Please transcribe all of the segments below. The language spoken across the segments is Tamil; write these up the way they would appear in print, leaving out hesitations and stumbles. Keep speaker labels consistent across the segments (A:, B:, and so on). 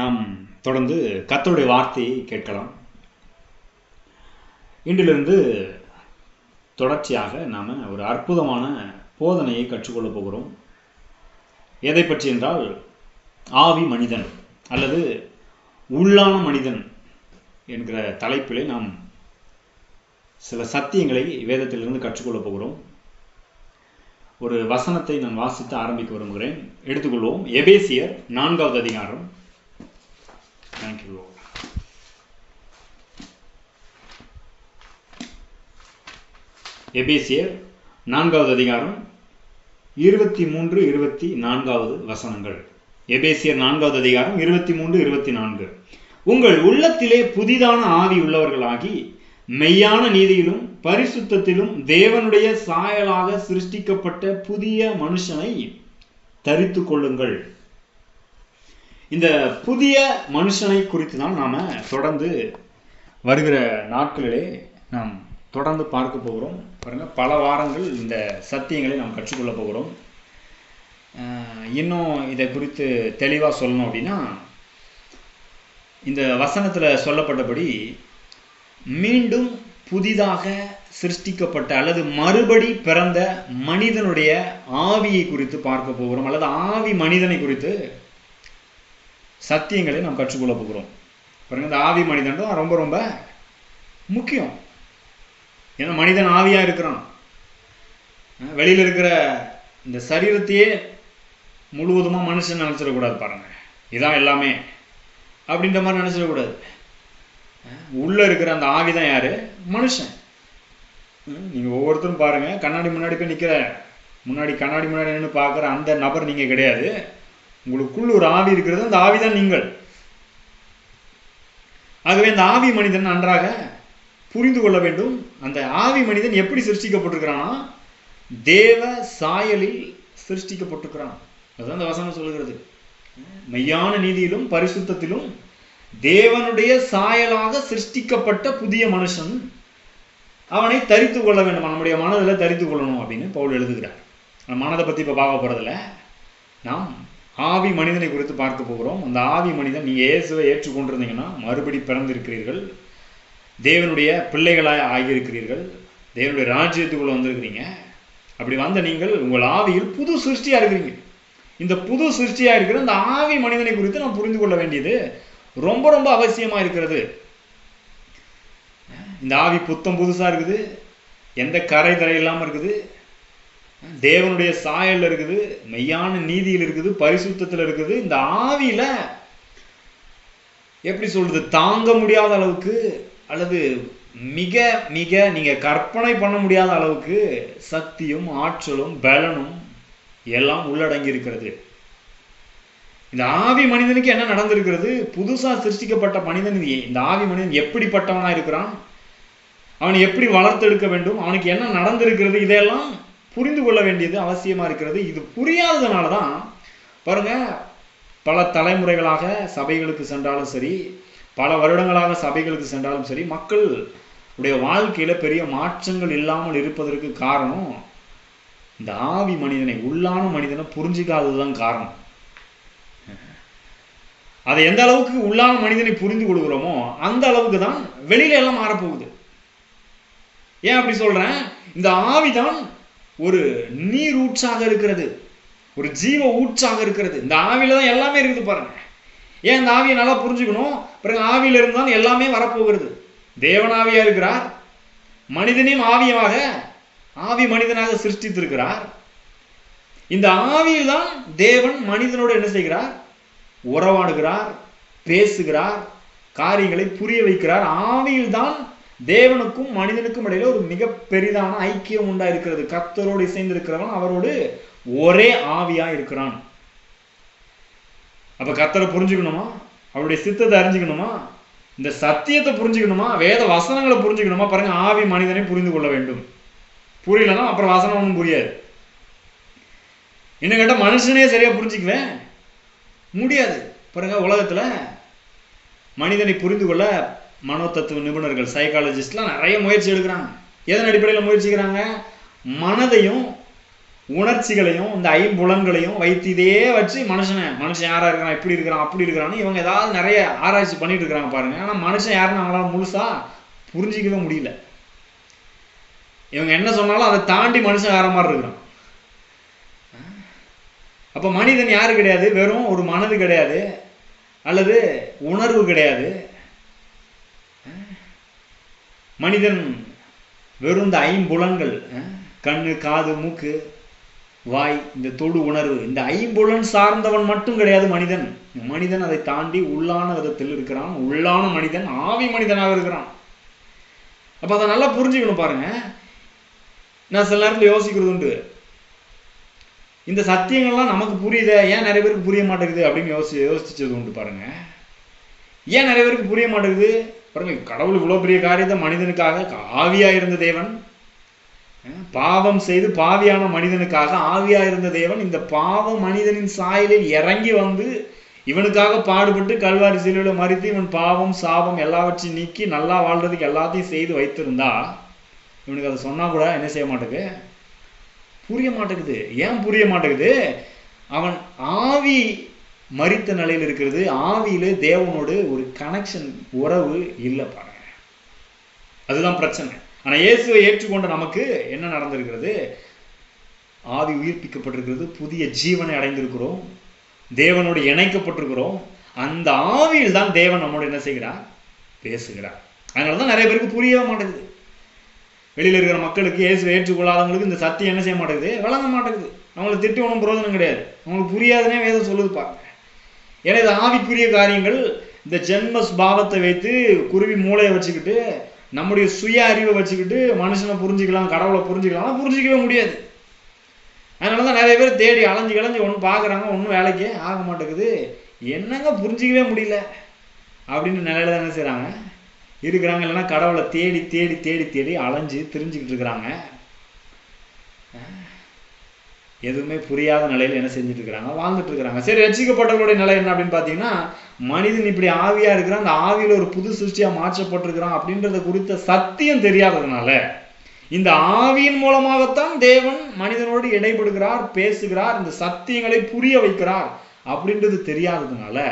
A: நாம் தொடர்ந்து கர்த்தருடைய வார்த்தையை கேட்கலாம். இன்றிலிருந்து தொடர்ச்சியாக நாம் ஒரு அற்புதமான போதனையை கற்றுக்கொள்ளப் போகிறோம். எதை பற்றி என்றால், ஆவி மனிதன் அல்லது உள்ளான மனிதன் என்கிற தலைப்பிலே நாம் சில சத்தியங்களை வேதத்திலிருந்து கற்றுக்கொள்ளப் போகிறோம். ஒரு வசனத்தை நான் வாசித்து ஆரம்பிக்க விரும்புகிறேன். எடுத்துக்கொள்வோம். எபேசியர் 4வது அதிகாரம். Thank you, Lord. எபேசியர் 4வது அதிகாரம் 23, 24 வசனங்கள். எபேசியர் 4வது அதிகாரம் 23, 24. உங்கள் உள்ளத்திலே புதிதான ஆவி உள்ளவர்களாகி மெய்யான நீதியிலும் பரிசுத்தத்திலும் தேவனுடைய சாயலாக சிருஷ்டிக்கப்பட்ட புதிய மனுஷனை தரித்து கொள்ளுங்கள். இந்த புதிய மனுஷனை குறித்து தான் நாம் தொடர்ந்து வருகிற நாட்களிலே நாம் தொடர்ந்து பார்க்க போகிறோம். பாருங்க, பல வாரங்கள் இந்த சத்தியங்களை நாம் கற்றுக்கொள்ள போகிறோம். இன்னும் இதை குறித்து தெளிவாக சொல்லணும் அப்படின்னா, இந்த வசனத்தில் சொல்லப்பட்டபடி மீண்டும் புதிதாக சிருஷ்டிக்கப்பட்ட அல்லது மறுபடி பிறந்த மனிதனுடைய ஆவியை குறித்து பார்க்க போகிறோம், அல்லது ஆவி மனிதனை குறித்து சத்தியங்களை நாம் கற்றுக்கொள்ள போகிறோம். பாருங்க, இந்த ஆவி மனிதன் தான் ரொம்ப ரொம்ப முக்கியம். ஏன்னா மனிதன் ஆவியா இருக்கிறான். வெளியில் இருக்கிற இந்த சரீரத்தையே முழுவதுமா மனுஷன் நினைச்சிடக்கூடாது. பாருங்க, இதான் எல்லாமே அப்படின்ற மாதிரி நினைச்சிடக்கூடாது. உள்ள இருக்கிற அந்த ஆவி தான் யாரு? மனுஷன். நீங்க ஒவ்வொருத்தரும் பாருங்க, கண்ணாடி முன்னாடி போய் நிக்கிற கண்ணாடி முன்னாடி நின்று பார்க்குற அந்த நபர் நீங்க கிடையாது. உங்களுக்குள்ள ஒரு ஆவி இருக்கிறது, அந்த ஆவி தான் நீங்கள். ஆகவே இந்த ஆவி மனிதன் நன்றாக புரிந்து கொள்ள வேண்டும். அந்த ஆவி மனிதன் எப்படி சிருஷ்டிக்கப்பட்டிருக்கிறானா, தேவ சாயலில் சிருஷ்டிக்கப்பட்டிருக்கிறான். அதுதான் அந்த வசனம் சொல்லுகிறது. மெய்யான நீதியிலும் பரிசுத்தத்திலும் தேவனுடைய சாயலாக சிருஷ்டிக்கப்பட்ட புதிய மனுஷன், அவனை தரித்து கொள்ள வேண்டும். நம்முடைய மனதில் தரித்து கொள்ளணும் அப்படின்னு பவுல் எழுதுகிறார். மனதை பற்றி இப்போ பார்க்க போறதில்ல, நாம் ஆவி மனிதனை குறித்து பார்க்க போகிறோம். அந்த ஆவி மனிதன், நீங்கள் இயேசுவை ஏற்றுக்கொண்டிருந்தீங்கன்னா மறுபடி பிறந்திருக்கிறீர்கள், தேவனுடைய பிள்ளைகளாய் ஆகியிருக்கிறீர்கள், தேவனுடைய ராஜ்யத்துக்குள்ள வந்திருக்கிறீங்க. அப்படி வந்த நீங்கள் உங்கள் ஆவியில் புது சிருஷ்டியா இருக்கிறீங்க. இந்த புது சிருஷ்டியா இருக்கிற இந்த ஆவி மனிதனை குறித்து நாம் புரிந்து கொள்ள வேண்டியது ரொம்ப ரொம்ப அவசியமா இருக்கிறது. இந்த ஆவி புத்தம் புதுசா இருக்குது, எந்த கரை தரை இல்லாம இருக்குது, தேவனுடைய சாயல் இருக்குது, மெய்யான நீதியில் இருக்குது, பரிசுத்தத்தில் இருக்குது. இந்த ஆவியில எப்படி சொல்றது, தாங்க முடியாத அளவுக்கு அல்லது மிக மிக நீங்க கற்பனை பண்ண முடியாத அளவுக்கு சக்தியும் ஆற்றலும் பலனும் எல்லாம் உள்ளடங்கி இருக்கிறது. இந்த ஆவி மனிதனுக்கு என்ன நடந்திருக்கிறது? புதுசா சிருஷ்டிக்கப்பட்ட மனிதன், இந்த ஆவி மனிதன் எப்படிப்பட்டவனா இருக்கிறான், அவனை எப்படி வளர்த்தெடுக்க வேண்டும், அவனுக்கு என்ன நடந்திருக்கிறது, இதெல்லாம் புரிந்து கொள்ள வேண்டியது அவசியமா இருக்கிறது. இது புரியாததுனால தான் பாருங்க, பல தலைமுறைகளாக சபைகளுக்கு சென்றாலும் சரி, பல வருடங்களாக சபைகளுக்கு சென்றாலும் சரி, மக்களுடைய வாழ்க்கையில பெரிய மாற்றங்கள் இல்லாமல் இருப்பதற்கு காரணம் இந்த ஆவி மனிதனை, உள்ளான மனிதனை புரிஞ்சிக்காததுதான் காரணம். அதை எந்த அளவுக்கு உள்ளான மனிதனை புரிந்து கொள்கிறோமோ அந்த அளவுக்கு தான் வெளியில எல்லாம் மாறப்போகுது. ஏன் அப்படி சொல்றேன்? இந்த ஆவிதான் ஒரு நீர் ஊற்றாக இருக்கிறது, ஒரு ஜீவ ஊற்றாக இருக்கிறது. இந்த ஆவியில தான் எல்லாமே இருக்குது. பாருங்க, ஏன் இந்த ஆவியை நல்லா புரிஞ்சுக்கணும். பிறகு ஆவியில இருந்தால் எல்லாமே வரப்போகிறது. தேவனாவியா இருக்கிறார், மனிதனையும் ஆவியமாக ஆவி மனிதனாக சிருஷ்டித்திருக்கிறார். இந்த ஆவியில் தான் தேவன் மனிதனோடு என்ன செய்கிறார்? உறவாடுகிறார், பேசுகிறார், காரியங்களை புரிய வைக்கிறார். ஆவியில் தான் தேவனுக்கும் மனிதனுக்கும் இடையில ஒரு மிக பெரிதான ஐக்கியம் உண்டா இருக்கிறது. கர்த்தரோடு இசைந்திருக்கிறவன் அவரோடு ஒரே ஆவியா இருக்கிறான். அப்ப கர்த்தரை புரிஞ்சுக்கணுமா, அவருடைய சித்தத்தை அறிஞ்சுக்கணுமா, இந்த சத்தியத்தை புரிஞ்சுக்கணுமா, வேத வசனங்களை புரிஞ்சுக்கணுமா? பாருங்க, ஆவி மனிதனை புரிந்து கொள்ள வேண்டும். புரியலன்னா அப்புறம் வசனம் ஒன்றும் புரியாது. இன்னும் கேட்ட மனுஷனே சரியா புரிஞ்சுக்குவேன் முடியாது. பாருங்க, உலகத்துல மனிதனை புரிந்து கொள்ள மனோதத்துவ நிபுணர்கள், சைக்காலஜிஸ்ட்லாம் நிறைய முயற்சி எடுக்கிறாங்க. எதன் அடிப்படையில் முயற்சிக்கிறாங்க? மனதையும் உணர்ச்சிகளையும் இந்த ஐம்புலன்களையும் வைத்து இதே வச்சு மனுஷன் யாரா இருக்கிறான், இப்படி இருக்கிறான், அப்படி இருக்கிறான்னு இவங்க ஏதாவது நிறைய ஆராய்ச்சி பண்ணிட்டு இருக்கிறாங்க பாருங்க. ஆனா மனுஷன் யாருன்னு அவங்களால முழுசா புரிஞ்சிக்கவே முடியல. இவங்க என்ன சொன்னாலும் அதை தாண்டி மனுஷன் வேற மாதிரி இருக்கிறான். அப்ப மனிதன் யாரு கிடையாது, வெறும் ஒரு மனது கிடையாது, அல்லது உணர்வு கிடையாது. மனிதன் வெறும் இந்த ஐம்புலன்கள், கண்ணு, காது, மூக்கு, வாய், இந்த தொடு உணர்வு, இந்த ஐம்புலன் சார்ந்தவன் மட்டும் கிடையாது மனிதன். மனிதன் அதை தாண்டி உள்ளான விதத்தில் இருக்கிறான். உள்ளான மனிதன் ஆவி மனிதனாக இருக்கிறான். அப்ப அதை நல்லா புரிஞ்சுக்கணும் பாருங்க. நான் சில நேரத்தில் யோசிக்கிறது உண்டு, இந்த சத்தியங்கள்லாம் நமக்கு புரியுத, ஏன் நிறைய பேருக்கு புரிய மாட்டேங்குது அப்படின்னு யோசிச்சது உண்டு பாருங்க. ஏன் நிறைய பேருக்கு புரிய மாட்டேங்குது பாருங்க. கடவுள் இவ்வளவு பெரிய காரியத்தை மனிதனுக்காக, ஆவியா இருந்த தேவன், பாவம் செய்து பாவியான மனிதனுக்காக ஆவியா இருந்த தேவன் இந்த பாவ மனிதனின் சாயலில் இறங்கி வந்து இவனுக்காக பாடுபட்டு கல்வாரி சிலுவையில மரித்து இவன் பாவம் சாபம் எல்லாவற்றையும் நீக்கி நல்லா வாழ்றதுக்கு எல்லாத்தையும் செய்து வைத்திருந்தா இவனுக்கு அதை சொன்னா கூட என்ன செய்ய மாட்டேங்குது, புரிய மாட்டேங்குது. ஏன் புரிய மாட்டேங்குது? அவன் ஆவி மரித்த நிலையில் இருக்கிறது. ஆவியில தேவனோடு ஒரு கனெக்ஷன், உறவு இல்லை பாருங்க. அதுதான் பிரச்சனை. ஆனா இயேசுவை ஏற்றுக்கொண்ட நமக்கு என்ன நடந்திருக்கிறது? ஆவி உயிர்ப்பிக்கப்பட்டிருக்கிறது, புதிய ஜீவனை அடைந்திருக்கிறோம், தேவனோடு இணைக்கப்பட்டிருக்கிறோம். அந்த ஆவியில் தான் தேவன் நம்மோடு என்ன செய்கிறார், பேசுகிறார். அதனாலதான் நிறைய பேருக்கு புரியவே மாட்டேங்குது. வெளியில இருக்கிற மக்களுக்கு, இயேசுவை ஏற்றுக்கொள்ளாதவங்களுக்கு இந்த சத்தியம் என்ன செய்ய மாட்டேங்குது, விளங்க மாட்டேங்குது. அவங்களை திட்டி ஒன்றும் பிரயோஜனம் கிடையாது. அவங்களுக்கு புரியாதுன்னே வேதம் சொல்லுது பாருங்க. ஏன்னா இது ஆவிக்குரிய காரியங்கள். இந்த ஜென்ம பாவத்தை வைத்து குருவி மூளையை வச்சுக்கிட்டு நம்முடைய சுய அறிவை வச்சுக்கிட்டு மனுஷனை புரிஞ்சுக்கலாம், கடவுளை புரிஞ்சுக்கலாம், புரிஞ்சிக்கவே முடியாது. அதனாலதான் நிறைய பேர் தேடி அலைஞ்சு ஒன்று பார்க்குறாங்க, ஒன்றும் வேலைக்கே ஆக மாட்டேங்குது. என்னங்க புரிஞ்சிக்கவே முடியல அப்படின்னு நிலையில தான் என்ன செய்யறாங்க இருக்கிறாங்க. இல்லைன்னா கடவுளை தேடி தேடி தேடி தேடி அலைஞ்சு தெரிஞ்சுக்கிட்டு இருக்கிறாங்க. எதுவுமே புரியாத நிலையில என்ன செஞ்சுட்டு இருக்கிறாங்க, வாழ்ந்துட்டு இருக்கிறாங்க. சரி, ரட்சிக்கப்பட்டவர்களுடைய நிலை என்ன அப்படின்னு பாத்தீங்கன்னா, மனிதன் இப்படி ஆவியா இருக்கிறான், அந்த ஆவியில ஒரு புது சிருஷ்டியா மாற்றப்பட்டிருக்கிறான் அப்படின்றத குறித்த சத்தியம் தெரியாததுனால, இந்த ஆவியின் மூலமாகத்தான் தேவன் மனிதனோடு இடைபடுகிறார், பேசுகிறார், இந்த சத்தியங்களை புரிய வைக்கிறார் அப்படின்றது தெரியாததுனால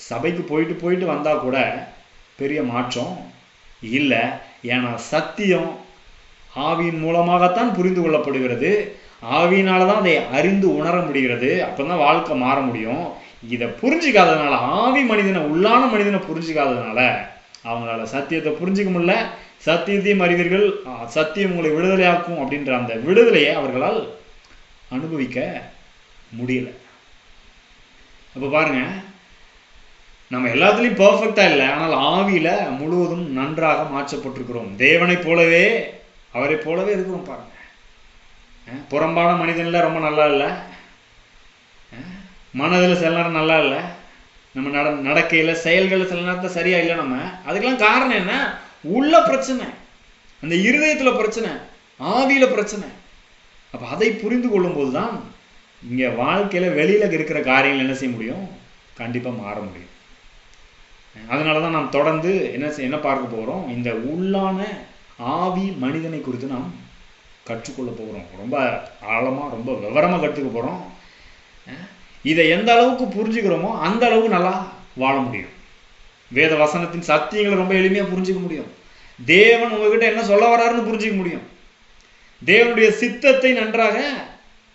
A: சபைக்கு போயிட்டு போயிட்டு வந்தா கூட பெரிய மாற்றம் இல்லை. ஏன்னா சத்தியம் ஆவியின் மூலமாகத்தான் புரிந்து கொள்ளப்படுகிறது. ஆவியினாலதான் அதை அறிந்து உணர முடிகிறது. அப்பதான் வாழ்க்கை மாற முடியும். இதை புரிஞ்சுக்காததுனால, ஆவி மனிதனை, உள்ளான மனிதனை புரிஞ்சுக்காததுனால அவங்களால சத்தியத்தை புரிஞ்சுக்க முடியல. சத்தியத்தையும் அறிவீர்கள், சத்தியம் உங்களை விடுதலையாக்கும் அப்படின்ற அந்த விடுதலையை அவர்களால் அனுபவிக்க முடியல. அப்ப பாருங்க, நம்ம எல்லாத்துலயும் பெர்ஃபெக்டா இல்லை, ஆனால் ஆவியில முழுவதும் நன்றாக மாற்றப்பட்டிருக்கிறோம். தேவனை போலவே, அவரை போலவே இருக்கிறோம் பாருங்க. புறம்பான மனிதன்ல ரொம்ப நல்லா இல்லை, மனதில் சில நேரம் நல்லா இல்லை, நம்ம நடக்கையில செயல்கள் சில நேரத்தை சரியா இல்லை. நம்ம அதுக்கெல்லாம் காரணம் என்ன? உள்ள பிரச்சனை, அந்த இருதயத்துல பிரச்சனை, ஆவியில பிரச்சனை. அப்ப அதை புரிந்து கொள்ளும் போதுதான் இங்க வாழ்க்கையில வெளியில இருக்கிற காரியங்கள் என்ன செய்ய முடியும், கண்டிப்பா மாற முடியும். அதனாலதான் நாம் தொடர்ந்து என்ன பார்க்க போறோம், இந்த உள்ளான ஆவி மனிதனை குறித்து நாம் கற்றுக்கொள்ள போகிறோம். ரொம்ப ஆழமா, ரொம்ப விவரமா கற்றுக்க போறோம். இதை எந்த அளவுக்கு புரிஞ்சுக்கிறோமோ அந்த அளவுக்கு நல்லா வாழ முடியும். வேத வசனத்தின் சத்தியங்களை ரொம்ப எளிமையா புரிஞ்சுக்க முடியும். தேவன் உங்ககிட்ட என்ன சொல்ல வர்றாருன்னு புரிஞ்சுக்க முடியும். தேவனுடைய சித்தத்தை நன்றாக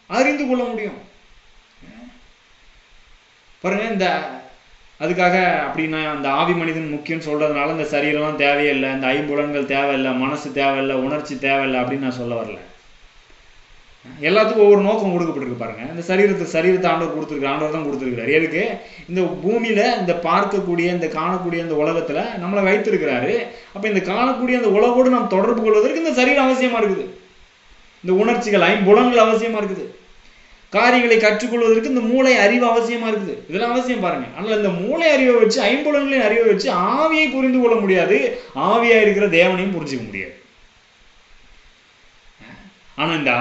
A: அறிந்து கொள்ள முடியும். பாருங்க, இந்த அதுக்காக அப்படின்னா அந்த ஆவி மனிதன் முக்கியம் சொல்றதுனால இந்த சரீரம்லாம் தேவையில்லை, இந்த ஐம்புலன்கள் தேவையில்லை, மனசு தேவையில்லை, உணர்ச்சி தேவையில்லை அப்படின்னு நான் சொல்ல வரல. எல்லாத்துக்கும் ஒவ்வொரு நோக்கம் கொடுக்கப்பட்டிருக்கு பாருங்க. இந்த சரீரத்தை ஆண்டவர் கொடுத்துருக்காரு, ஆண்டவர் தான் கொடுத்துருக்கிறாரு. எதுக்கு? இந்த பூமியில இந்த பார்க்கக்கூடிய, இந்த காணக்கூடிய இந்த உலகத்துல நம்மளை வைத்திருக்கிறாரு. அப்ப இந்த காணக்கூடிய அந்த உலகோடு நாம் தொடர்பு கொள்வதற்கு இந்த சரீரம் அவசியமா இருக்குது. இந்த உணர்ச்சிகள், ஐம்புலன்கள் அவசியமா இருக்குது. காரியங்களை கற்றுக்கொள்வதற்கு இந்த மூளை அறிவு அவசியமா இருக்குது. இதெல்லாம் அவசியம் பாருங்க. ஆனால் இந்த மூளை அறிவை வச்சு, ஐம்புலன்களின் அறிவை வச்சு ஆவியை புரிந்து கொள்ள முடியாது, ஆவியா இருக்கிற தேவனையும் புரிஞ்சுக்க முடியாது. ஆனா இந்த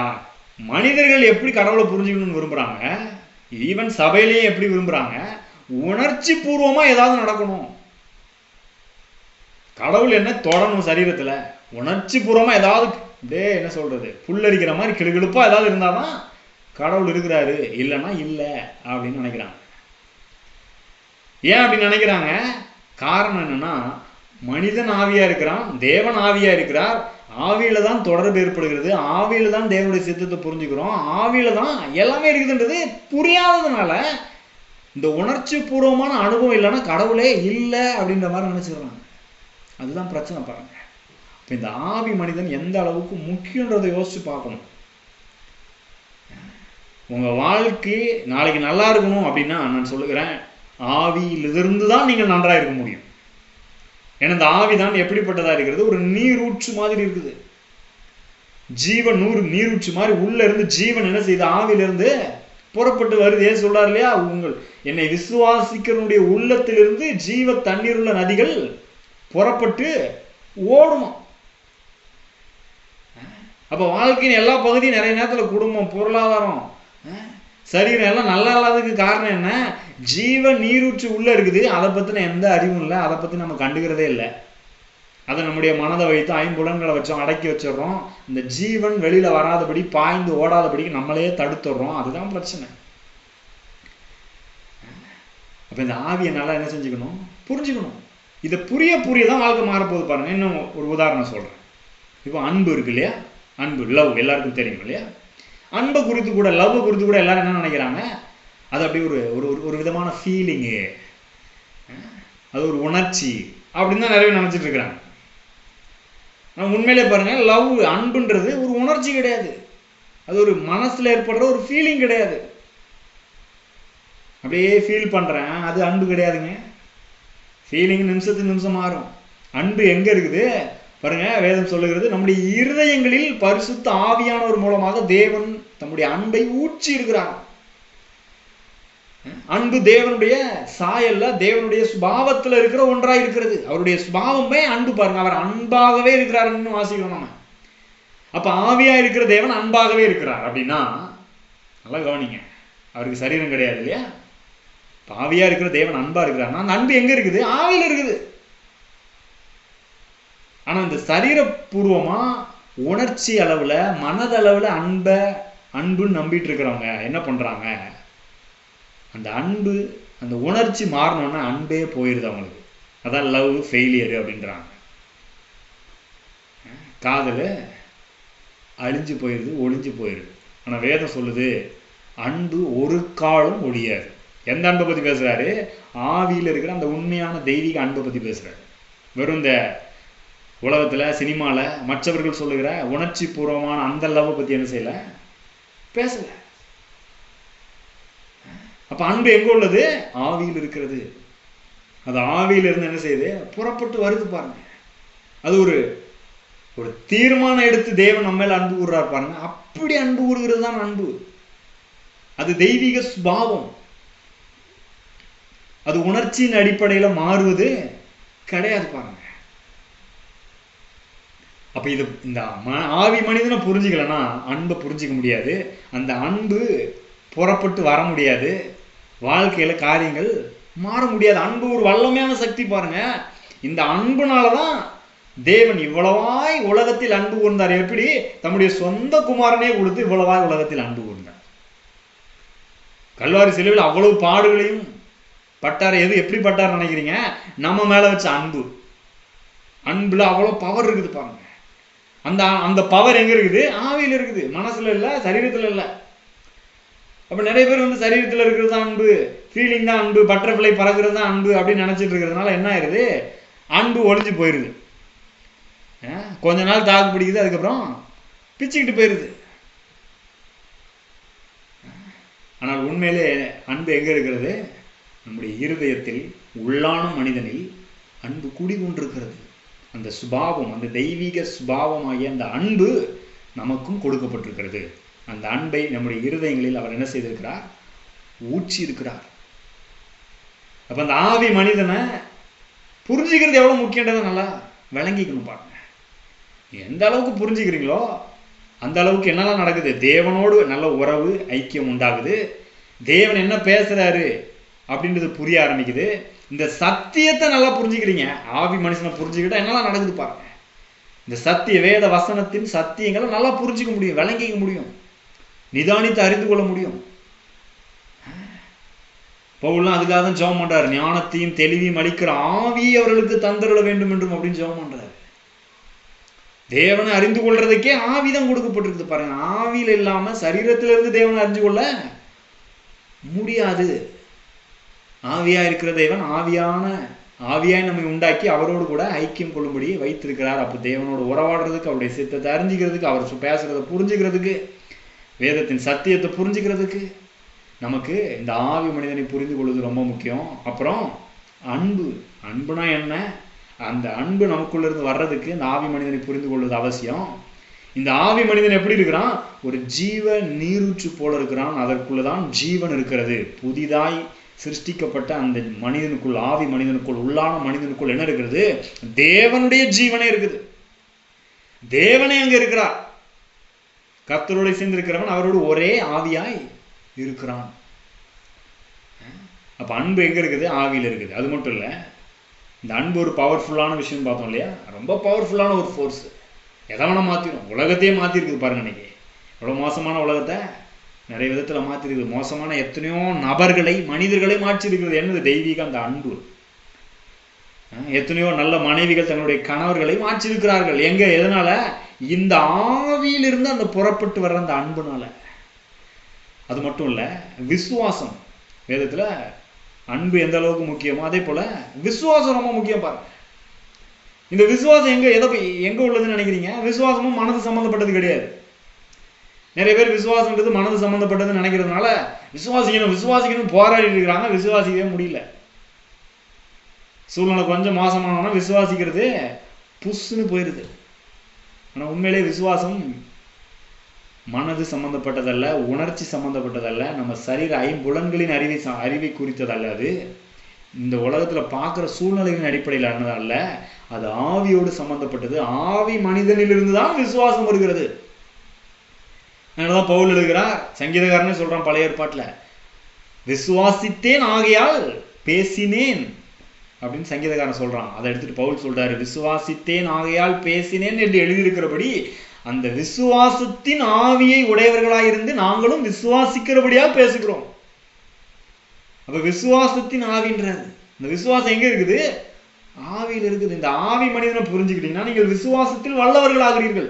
A: மனிதர்கள் எப்படி கடவுளை புரிஞ்சுக்கணும்னு விரும்புறாங்க, ஈவன் சபையிலேயே எப்படி விரும்புறாங்க, உணர்ச்சி பூர்வமா ஏதாவது நடக்கணும். கடவுள் என்ன தொடரணும் சரீரத்துல, உணர்ச்சி பூர்வமா ஏதாவது அப்படியே என்ன சொல்றது, புல்லரிக்கிற மாதிரி கிளுகிழுப்பா ஏதாவது இருந்தாதான் கடவுள் இருக்கிறாரு, இல்லைன்னா இல்லை அப்படின்னு நினைக்கிறாங்க. ஏன் அப்படி நினைக்கிறாங்க? காரணம் என்னன்னா, மனிதன் ஆவியா இருக்கிறான், தேவன் ஆவியா இருக்கிறார், ஆவியில தான் தொடர்பு ஏற்படுகிறது, ஆவியில தான் தேவனுடைய சித்தத்தை புரிஞ்சுக்கிறோம், ஆவியில தான் எல்லாமே இருக்குதுன்றது புரியாததுனால இந்த உணர்ச்சி பூர்வமான அனுபவம் இல்லைன்னா கடவுளே இல்லை அப்படின்ற மாதிரி நினைச்சிடுறாங்க. அதுதான் பிரச்சனை பாருங்க. இப்போ இந்த ஆவி மனிதன் எந்த அளவுக்கு முக்கியன்றதை யோசிச்சு பார்க்கணும். உங்க வாழ்க்கை நாளைக்கு நல்லா இருக்கணும் அப்படின்னா நான் சொல்லுகிறேன், ஆவியிலிருந்து தான் நீங்கள் நன்றாக இருக்க முடியும். ஏன்னா இந்த ஆவி தான் எப்படிப்பட்டதா இருக்கிறது? ஒரு நீரூற்று மாதிரி இருக்குது. ஜீவன் நீரூற்று மாதிரி உள்ள இருந்து ஜீவன் என்ன செய்யுது? ஆவியிலிருந்து புறப்பட்டு வருது. ஏன் சொல்றாரு இல்லையா? உங்கள் என்னை விசுவாசிக்கிறனுடைய உள்ளத்திலிருந்து ஜீவ தண்ணீர் உள்ள நதிகள் புறப்பட்டு ஓடுமா. அப்ப வாழ்க்கையின் எல்லா பகுதியும் நிறைய நேரத்துல குடும்பம், பொருளாதாரம், சரீரம் எல்லாம் நல்லா இல்லாததுக்கு காரணம் என்ன? ஜீவ நீரூற்று உள்ள இருக்குது. அதை பத்தின எந்த அறிவும் இல்லை, அதை பத்தி நம்ம கண்டுக்கிறதே இல்லை. அதை நம்முடைய மனதை வைத்து ஐம்புலன்களை வச்சோம் அடக்கி வச்சிடறோம். இந்த ஜீவன் வெளியில வராதபடி, பாய்ந்து ஓடாதபடிக்கு நம்மளே தடுத்துடுறோம். அதுதான் பிரச்சனை. அப்ப இந்த ஆவியை நல்லா என்ன செஞ்சுக்கணும்? புரிஞ்சுக்கணும். இதை புரியதான் வாழ்க்கை மாறப்போகுது பாருங்க. இன்னும் ஒரு உதாரணம் சொல்றேன். இப்போ அன்பு இருக்கு இல்லையா? அன்பு, லவ் எல்லாருக்கும் தெரியும் இல்லையா? அன்பை குறித்து கூட, லவ் குறித்து கூட எல்லாரும் என்ன நினைக்கிறாங்க? அது அப்படி ஒரு விதமான ஃபீலிங்கு, அது ஒரு உணர்ச்சி அப்படின்னு தான் நிறைய நினைச்சிட்டு இருக்கிறாங்க. நான் உண்மையிலே பாருங்க, லவ், அன்புன்றது ஒரு உணர்ச்சி கிடையாது. அது ஒரு மனசுல ஏற்படுற ஒரு ஃபீலிங் கிடையாது. அப்படியே ஃபீல் பண்றேன், அது அன்பு கிடையாதுங்க. ஃபீலிங் நிமிஷத்துக்கு நிமிஷம் மாறும். அன்பு எங்க இருக்குது பாருங்க? வேதம் சொல்லுகிறது, நம்முடைய இருதயங்களில் பரிசுத்த ஆவியானவர் மூலமாக தேவன் தம்முடைய அன்பை ஊற்றி இருக்கிறார். அன்பு தேவனுடைய சாயல்ல, தேவனுடைய சுபாவத்துல இருக்கிற ஒன்றாய் இருக்கிறது. அவருடைய சுபாவமே அன்பு பாருங்க. அவர் அன்பாகவே இருக்கிறாருன்னு வாசிக்கிறோம் நம்ம. அப்ப ஆவியா இருக்கிற தேவன் அன்பாகவே இருக்கிறார் அப்படின்னா நல்லா கவனிங்க, அவருக்கு சரீரம் கிடையாது இல்லையா? ஆவியா இருக்கிற தேவன் அன்பா இருக்கிறாருன்னா அந்த அன்பு எங்க இருக்குது? ஆவியில இருக்குது. ஆனா இந்த சரீரபூர்வமா உணர்ச்சி அளவுல, மனதளவுல அன்புன்னு நம்பிட்டு இருக்கிறவங்க என்ன பண்றாங்க? அந்த அன்பு, அந்த உணர்ச்சி மாறணும்னா அன்பே போயிருது அவங்களுக்கு. அதான் லவ் ஃபெயிலியர் அப்படின்றாங்க. காதல் அழிஞ்சு போயிருது, ஒளிஞ்சு போயிருது. ஆனா வேதம் சொல்லுது, அன்பு ஒரு காலம் ஒழியாது. எந்த அன்பை பத்தி பேசுறாரு? ஆவியில இருக்கிற அந்த உண்மையான தெய்வீக அன்பை பத்தி பேசுறாரு. வெறும் இந்த உலகத்துல, சினிமால மற்றவர்கள் சொல்லுகிற உணர்ச்சி பூர்வமான அந்த லவ்வை பத்தி என்ன செய்யல, பேசல. அப்ப அன்பு எங்க உள்ளது? ஆவியில் இருக்கிறது. அது ஆவியில இருந்து என்ன செய்யுது? புறப்பட்டு வருது பாருங்க. அது ஒரு தீர்மானம் எடுத்து தேவன் நம்ம மேல அன்பு கூறுறாரு பாருங்க. அப்படி அன்பு கூறுகிறது தான் அன்பு. அது தெய்வீக சுபாவம். அது உணர்ச்சியின் அடிப்படையில மாறுவது கிடையாது பாருங்க. அப்ப இது இந்த ஆவி மனிதனை புரிஞ்சுக்கலன்னா அன்பை புரிஞ்சிக்க முடியாது. அந்த அன்பு புறப்பட்டு வர முடியாது. வாழ்க்கையில காரியங்கள் மாற முடியாது. அன்பு ஒரு வல்லமையான சக்தி பாருங்க. இந்த அன்புனாலதான் தேவன் இவ்வளவாய் உலகத்தில் அன்பு கூர்ந்தார். எப்படி? தம்முடைய சொந்த குமாரனே கொடுத்து இவ்வளவாய் உலகத்தில் அன்பு கூர்ந்தார். கல்வாரி சிலுவையில் அவ்வளவு பாடுகளையும் பட்டார். எப்படி பட்டார் நினைக்கிறீங்க? நம்ம மேல வச்ச அன்புல அவ்வளவு பவர் இருக்குது பாருங்க. அந்த பவர் எங்க இருக்குது? ஆவியில இருக்குது, மனசுல இல்ல, சரீரத்துல இல்ல. அப்ப நிறைய பேர் வந்து சரீரத்துல இருக்கிறது தான் அன்பு, ஃபீலிங் தான் அன்பு, பட்டர்ஃப்ளை பறக்கிறது தான் அன்பு அப்படின்னு நினைச்சிட்டு இருக்கிறதுனால என்ன ஆயிருது? அன்பு ஒழிஞ்சு போயிருது. கொஞ்ச நாள் தாக்கு பிடிக்குது, அதுக்கப்புறம் பிச்சுக்கிட்டு போயிருது. ஆனால் உண்மையிலே அன்பு எங்க இருக்கிறது? நம்முடைய இருதயத்தில், உள்ளான மனிதனில் அன்பு குடிகொண்டிருக்கிறது. அந்த சுபாவம், அந்த தெய்வீக சுபாவமாகிய அந்த அன்பு நமக்கும் கொடுக்கப்பட்டிருக்கிறது. அந்த அன்பை நம்முடைய இருதயங்களில் அவர் என்ன செய்திருக்கிறார்? ஊற்றி இருக்கிறார். அப்ப அந்த ஆவி மனிதனை புரிஞ்சுக்கிறது எவ்வளவு முக்கியன்றதை நல்லா விளங்கிக்கணும் பாருங்க. எந்த அளவுக்கு புரிஞ்சுக்கிறீங்களோ அந்த அளவுக்கு என்னெல்லாம் நடக்குது? தேவனோடு நல்ல உறவு, ஐக்கியம் உண்டாகுது. தேவன் என்ன பேசுறாரு அப்படின்றது புரிய ஆரம்பிக்குது. இந்த சத்தியத்தை நல்லா புரிஞ்சுக்கிறீங்க. ஆவி மனுஷனை புரிஞ்சுக்கிட்டா என்னெல்லாம் நடக்குது பாருங்க. இந்த சத்திய வேத வசனத்தின் சத்தியங்களை நல்லா புரிஞ்சுக்க முடியும், விளங்கிக்க முடியும். நிதானித்து அறிந்து கொள்ள முடியும். பவுல்லாம் அதுக்காக தான் ஜெபம் பண்றாரு. ஞானத்தையும் தெளிவையும் அளிக்கிற ஆவியை அவர்களுக்கு தந்தருள வேண்டும் என்றும் அப்படின்னு ஜெபம் பண்றாரு. தேவனை அறிந்து கொள்றதுக்கே ஆவிதான் கொடுக்கப்பட்டிருக்கு பாருங்க. ஆவியில் இல்லாம சரீரத்திலிருந்து தேவனை அறிஞ்சு கொள்ள முடியாது. ஆவியா இருக்கிற தேவன் ஆவியாய் நம்மை உண்டாக்கி அவரோடு கூட ஐக்கியம் கொள்ளும்படி வைத்திருக்கிறார். அப்போ தேவனோட உறவாடுறதுக்கு, அவருடைய சித்தத்தை அறிஞ்சிக்கிறதுக்கு, அவர் பேசுறதை புரிஞ்சுக்கிறதுக்கு, வேதத்தின் சத்தியத்தை புரிஞ்சுக்கிறதுக்கு நமக்கு இந்த ஆவி மனிதனை புரிந்து கொள்வது ரொம்ப முக்கியம். அப்புறம் அன்புனா என்ன? அந்த அன்பு நமக்குள்ள இருந்து வர்றதுக்கு இந்த ஆவி மனிதனை புரிந்து கொள்வது அவசியம். இந்த ஆவி மனிதன் எப்படி இருக்கிறான்? ஒரு ஜீவ நீரூற்று போல இருக்கிறான். அதற்குள்ளதான் ஜீவன் இருக்கிறது. புதிதாய் சிருஷ்டிக்கப்பட்ட அந்த மனிதனுக்குள், ஆவி மனிதனுக்குள், உள்ளான மனிதனுக்குள் என்ன இருக்கிறது? தேவனுடைய ஜீவனே இருக்குது. தேவனே அங்க இருக்கிறார். கர்த்தரோடு சேர்ந்திருக்கிறவன் அவரோடு ஒரே ஆவியாய் இருக்கிறான். அப்ப அன்பு எங்க இருக்குது? ஆவியில் இருக்குது. அது மட்டும் இல்ல, இந்த அன்பு ஒரு பவர்ஃபுல்லான விஷயம் பார்த்தோம் இல்லையா? ரொம்ப பவர்ஃபுல்லான ஒரு ஃபோர்ஸ். எதை வேணா மாத்திரும். உலகத்தையே மாத்திருக்குது பாருங்க. இன்னைக்கு எவ்வளவு மோசமான உலகத்தை நிறைய விதத்துல மாத்திருக்குது. மோசமான எத்தனையோ நபர்களை, மனிதர்களை மாற்றிருக்கிறது. என்னது? தெய்வீக அந்த அன்பு. எத்தனையோ நல்ல மனைவிகள் தங்களுடைய கணவர்களை மாற்றிருக்கிறார்கள். எங்க? எதனால? இந்த ஆவியிலிருந்து அந்த புறப்பட்டு வர்ற அந்த அன்புனால. அது மட்டும் இல்ல, விசுவாசம். வேதத்துல அன்பு எந்த அளவுக்கு முக்கியமோ அதே போல விசுவாசம் ரொம்ப முக்கியம் பாருங்க. இந்த விசுவாசம் எங்க உள்ளதுன்னு நினைக்கிறீங்க? விசுவாசமும் மனது சம்பந்தப்பட்டது கிடையாது. நிறைய பேர் விசுவாசம்ன்றது மனது சம்பந்தப்பட்டதுன்னு நினைக்கிறதுனால விசுவாசிக்கணும் போராடி இருக்கிறாங்க. விசுவாசிக்கவே முடியல. சூழ்நிலை கொஞ்சம் மோசமானோன்னா விசுவாசிக்கிறது புஷ்ன்னு போயிருது. ஆனா உண்மையிலே விசுவாசம் மனது சம்பந்தப்பட்டதல்ல, உணர்ச்சி சம்பந்தப்பட்டதல்ல, நம்ம சரீர ஐம்புலன்களின் அறிவை குறித்ததல்ல. அது இந்த உலகத்துல பார்க்குற சூழ்நிலைகளின் அடிப்படையில் அல்ல. அது ஆவியோடு சம்பந்தப்பட்டது. ஆவி மனிதனிலிருந்து தான் விசுவாசம் வருகிறது. அதனாலதான் பவுல் எழுதுகிறார், சங்கீதக்காரனே சொல்றான் பழைய ஏற்பாட்டுல, விசுவாசித்தேன் ஆகையால் பேசினேன் அப்படின்னு சங்கீதக்காரன் சொல்றான். அதை எடுத்துட்டு பவுல் சொல்றாரு, விசுவாசித்தேன் ஆகையால் பேசினேன் என்று எழுதியிருக்கிறபடி அந்த விசுவாசத்தின் ஆவியை உடையவர்களாயிருந்து நாங்களும் விசுவாசிக்கிறபடியா பேசுகிறோம். அப்ப விசுவாசத்தின் ஆவின்றாரு. இந்த விசுவாசம் எங்க இருக்குது? ஆவியில் இருக்குது. இந்த ஆவி மனிதனை புரிஞ்சுக்கிட்டீங்கன்னா நீங்கள் விசுவாசத்தில் வல்லவர்கள் ஆகிறீர்கள்.